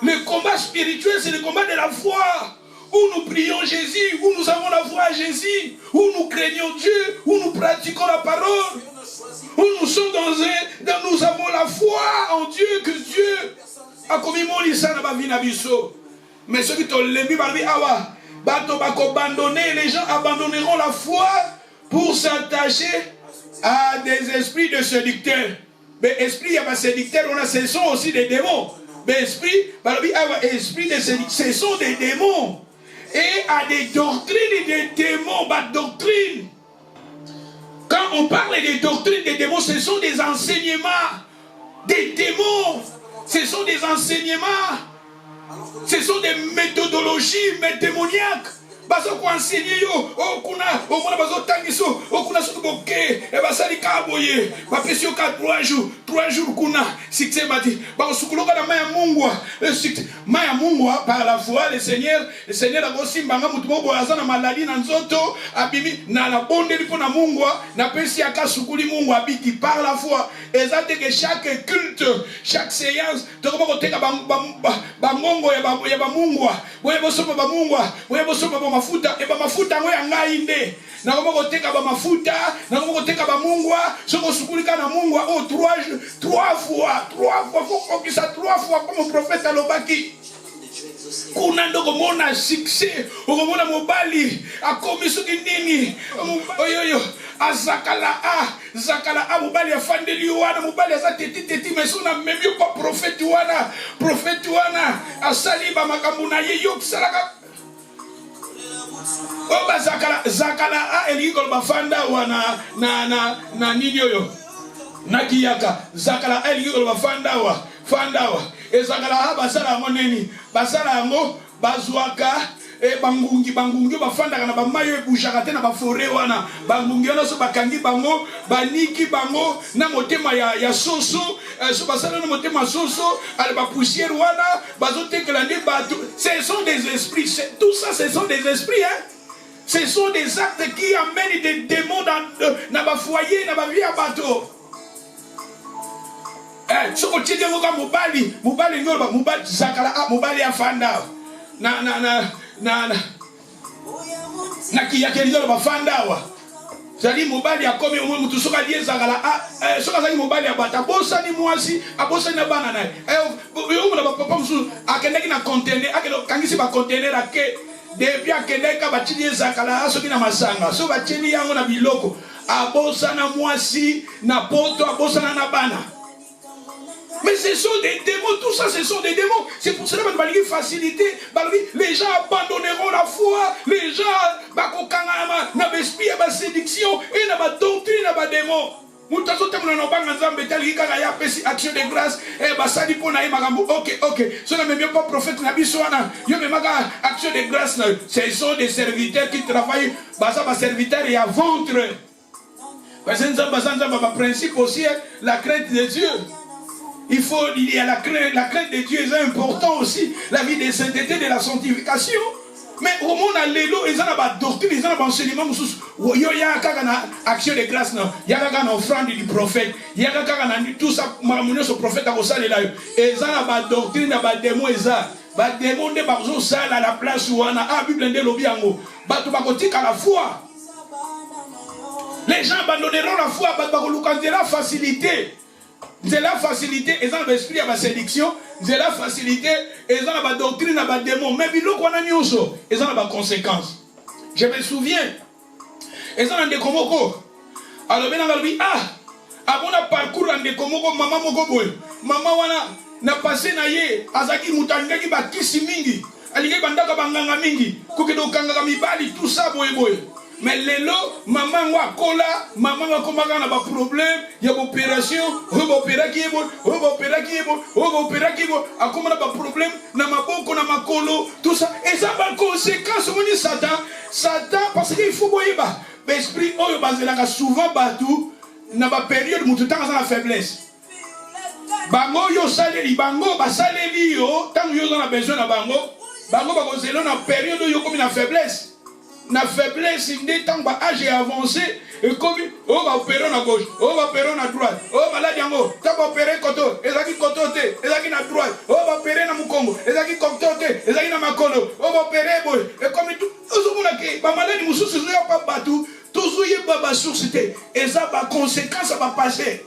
Le combat spirituel, c'est le combat de la foi. Où nous prions Jésus, où nous avons la foi à Jésus, où nous craignons Dieu, où nous pratiquons la parole, où nous sommes nous avons la foi en Dieu, que Dieu a commis mon lissana dans ma vie. Mais ceux qui t'ont levé, les gens abandonneront la foi pour s'attacher à des esprits de séducteurs. Mais esprit, il y a pas séducteurs, ce sont aussi des démons. Mais esprit de séducteurs, ce sont des démons. Et à des doctrines et des démons, doctrines. Quand on parle des doctrines des démons, ce sont des enseignements des démons. Ce sont des enseignements. Ce sont des méthodologies démoniaques. Baso ko enseigner yo okuna omona bazo tangiso okuna soto boke e basali kaboye ba pesio ka 3 jours kuna sikse mati ba sukuloka na maya Mungu maya Mungu par la foi le Seigneur a aussi mbanga mutu moko azana maladie na nzoto abimi na la bonde lipo na Mungu na pesi aka sukuli Mungu abiti par la foi ezate que chaque culte chaque séance to ko teka ba ngongo ya ba Mungu boye bosopa ba Mungu boye bosopa ba mafuta eba mafuta ngo ya ngai nde na komoko teka ba mafuta na komoko teka ba mungwa soko sukulika na mungwa oh 3 fois faut que ça 3 fois comme prophète alobaki kuna ndoko mona succès okomona mobali akomi soki nini oyoyo azakala mobali afandeli wana mobali aza teti mais sona même pas prophète wana asali ba makambo na ye yo salaka oba zakala elikolo bafanda wana na nini oyo nakiyaka zakala elikolo bafanda wa ezakala basala moneni basala yango bazwaka bangungi bafandaka na bamayo ebushaka te na bafore wana bangungi wana so bakangi bango baniki bango na motema ya soso so basala na motema soso ale bapoussière wana bazotekela nde bato ce sont des esprits tout ça ce sont des esprits hein. Ce sont des actes qui amènent des démons dans le foyer, dans la vie à bateau. Si on tient des mobali zakala mobali afanda na kiyakeli ba fanda wa zali mobali akomi omwe mutu soka die zakala soka zali mobali abata bosa ni mwasi abosa na bana na yo na papa musu akendeki na container akelo kangisi ba container ake depuis akendeka ba chidi zakala soki na masanga so ba chini yango na biloko abosa na mwasi na poto abosa na bana. Mais ce sont des démons, tout ça ce sont des démons. C'est pour cela que nous facilité. Les gens abandonneront la foi. Les gens n'ont pas séduction et n'ont pas doctrine, n'ont pas démons. Ok, ce n'est même pas prophète action de grâce. Ce sont des serviteurs qui travaillent. Serviteurs et à ventre. Parce que le principe aussi, la crainte de Dieu. Il y a la crainte de Dieu est important aussi, la vie de sainteté, de la sanctification. Mais au monde, ils ont la doctrine, ils ont l'enseignement. Il y a une action de grâce, il y a une offrande du prophète, il y a tout ça, le prophète a aussi ils ont la doctrine, les démons, ils ont des démons à la place où on a la Bible de l'Obiango. Ils à la foi. Les gens abandonneront la foi, ils ont la facilité. C'est la facilité, ils ont l'esprit à la séduction, c'est la facilité, ils ont la doctrine à la démon, mais ils ont la conséquence. Je me souviens, ils ont un décomoko. Alors, avant de parcourir un décomoko, maman Mogoboy, maman wana, n'a passé naye, azaki mutangaki bakisi mingi, aligé bandaka banganga mingi, kukido kangaka mibali, tout ça boy. Mais lelo, maman wa kola, maman wa komaka na ba problème, il y a opération, on va opérer qui est bon, on va opérer qui est bon, on va opérer qui est bon, à comment na ba problème, na maboko na makolo, tout ça, et ça va conséquence au niveau Satan, parce qu'il faut boyer ba, l'esprit oyo bazelaka souvent batou, na ba période mutu tanga za la faiblesse. Bango yo saleli, bango ba saleli yo, tant yo on a besoin na bango ba kozelo na période yo comme na faiblesse. Na faiblesse, il est temps âge avancé et comme on va opérer à gauche, on va opérer à droite, on va là diango, tu vas opérer koto, ezaki kotote, ezaki na droite, on va opérer na mukongo, ezaki kotote, ezaki na makolo, on va opérer boy. Et comme tout, tout le monde qui, ba malade mususu zo ya pas batou, toujours y baba sourcité, et ça va conséquence va passer.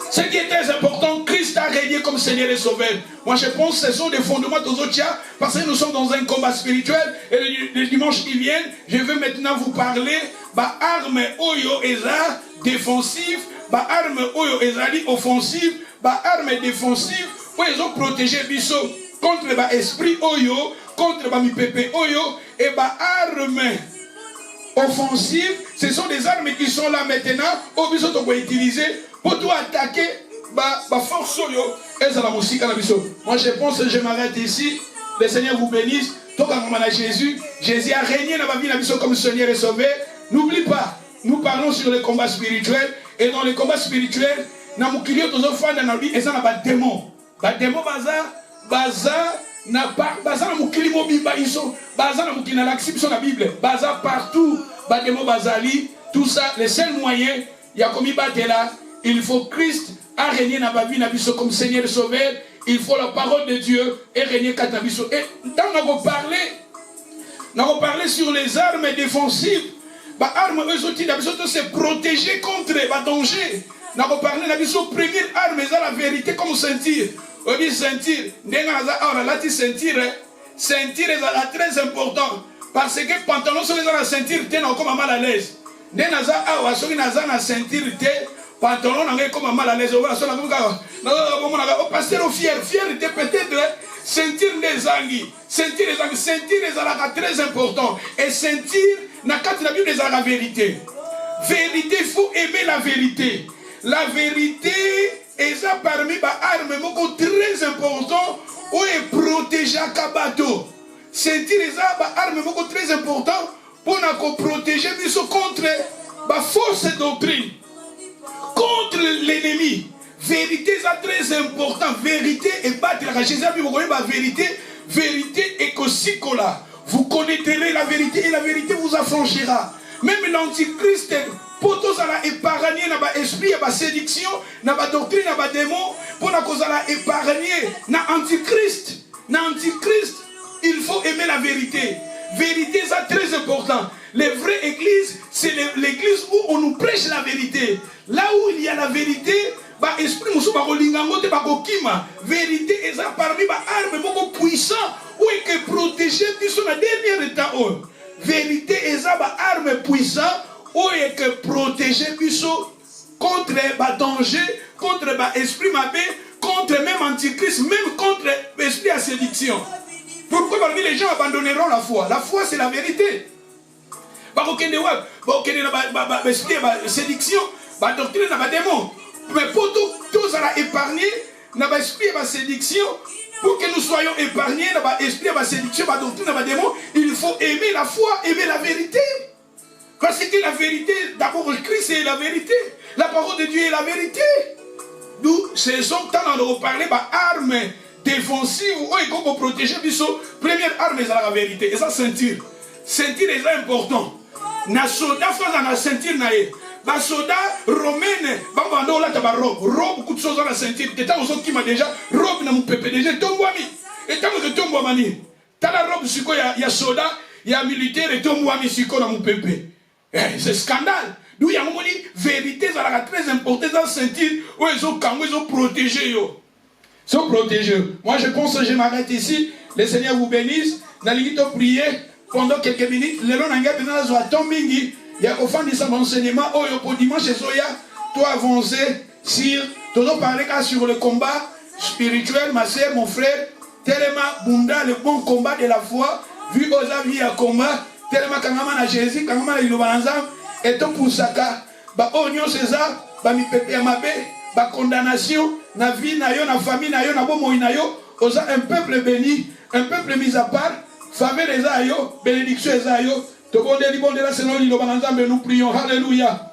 Ce qui est très important, Christ a régné comme Seigneur et Sauveur. Moi je pense que ce sont des fondements de Zotia, parce que nous sommes dans un combat spirituel. Et le dimanche qui vient, je veux maintenant vous parler bah armes oyo eza défensive, bah armes oyo ezali offensive, bah armes défensive, où ils ont protégé biso contre bah esprit oyo, contre bah mi pépé oyo, et bah armes offensives, ce sont des armes qui sont là maintenant, où biso to utiliser pour tout attaquer, force et ça la musique à la mission. Moi je pense que je m'arrête ici. Le Seigneur vous bénisse. Tout comme on a Jésus. Jésus a régné dans ma vie, la mission comme Seigneur et Sauveur. N'oublie pas, nous parlons sur le combat spirituel. Et dans le combat spirituel, dans mon client, tous les enfants dans la vie, et ça n'a pas de démons. Démons, bazar, n'a pas, bazar, mon client, bazar, mon client, dans la Bible, bazar partout, démons, bazali, tout ça, le seul moyen, il y a comme il battait là. Il faut Christ a régné dans ma vie comme Seigneur et Sauveur. Il faut la parole de Dieu et régner dans ma vie. Et quand nous avons parlé sur les armes défensives, les armes se protéger contre les dangers. Nous avons parlé de la première arme, c'est la vérité comme sentir. On dit sentir. Sentir est très important. Parce que pantalon sur les sentir, tu es comme mal à l'aise. Pantalon n'a comme mal à l'aise. Pasteur fier peut-être sentir les anguilles. Sentir les anguilles très important. Et sentir n'a qu'à la Bible la vérité. Vérité, il faut aimer la vérité. La vérité est ça parmi les armes très important où est protégé à Kabato. Sentir les armes très important pour nous protéger contre la fausse doctrine. Contre l'ennemi. Vérité, c'est très important. Vérité et battre la Jésus a dit, vérité, vérité et que là. vous connaîtrez la vérité et la vérité vous affranchira. Même l'antichrist, pour tous la épargner na ba esprit ya ba séduction, na ba doctrine, na ba démon, pour na cause la épargner na antichrist, il faut aimer la vérité. Vérité, c'est très important. Les vraies églises, c'est l'église où on nous prêche la vérité. Là où il y a la vérité, bah esprit musu ba kolingango te ba kokima. Vérité est parmi ba arme beaucoup puissant où est que protéger biso na dernier temps. Vérité est ba arme puissant où est que protéger biso contre ba danger, contre ba esprit mabe, contre même antichrist, même contre esprit à séduction. Pourquoi parmi les gens abandonneront la foi? La foi c'est la vérité. Ba kokende wa, ba kokende na ba esprit à séduction, ba doctrine na ba démon. Mais pour tous à épargner, dans l'esprit de la séduction, pour que nous soyons épargnés dans l'esprit de la séduction, dans la doctrine, dans le démon, il faut aimer la foi, aimer la vérité. Parce que la vérité, d'abord Christ est la vérité. La parole de Dieu est la vérité. Nous, ces hommes, quand on parle d'armes défensives, il faut protéger, première arme, c'est la vérité. Et ça, ceinture. Ceinture est important. Na soldat, na ceinture, les soldats romains, bambando là t'as robe beaucoup de choses dans la ceinture. T'es tant aux qui m'a déjà robe dans mon pépé déjà tombouami. Et tant que tombouami, t'as la robe sur quoi il y a soldat, il y a militaire et tombouami sur quoi dans mon pépé. C'est scandale. D'où il y a un moment vérité, ça a très important dans la ceinture où ils ont protégé yo. Ils sont protégés. Moi je pense que je m'arrête ici. Le Seigneur vous bénisse. Dans l'invite à prier pendant quelques minutes. Le long d'engagement dans la zone mingi. Il y a au fond de son enseignement, oh, pour dimanche, toi avancer sur, toujours parler sur le combat spirituel, ma soeur, mon frère, tellement Bunda, le bon combat de la foi, vu aux avis à combat, tellement quand on a Jésus, quand on a l'Ilobanzam, et tout pour ça, bah, oh, non, c'est ça, bah, mi pépé à ma paix, bah, condamnation, na vie, na yo, na famille, na yo, na bon moïna yo, osa un peuple béni, un peuple mis à part, faveur les ayo, bénédiction les ayo. Nous prions, alléluia.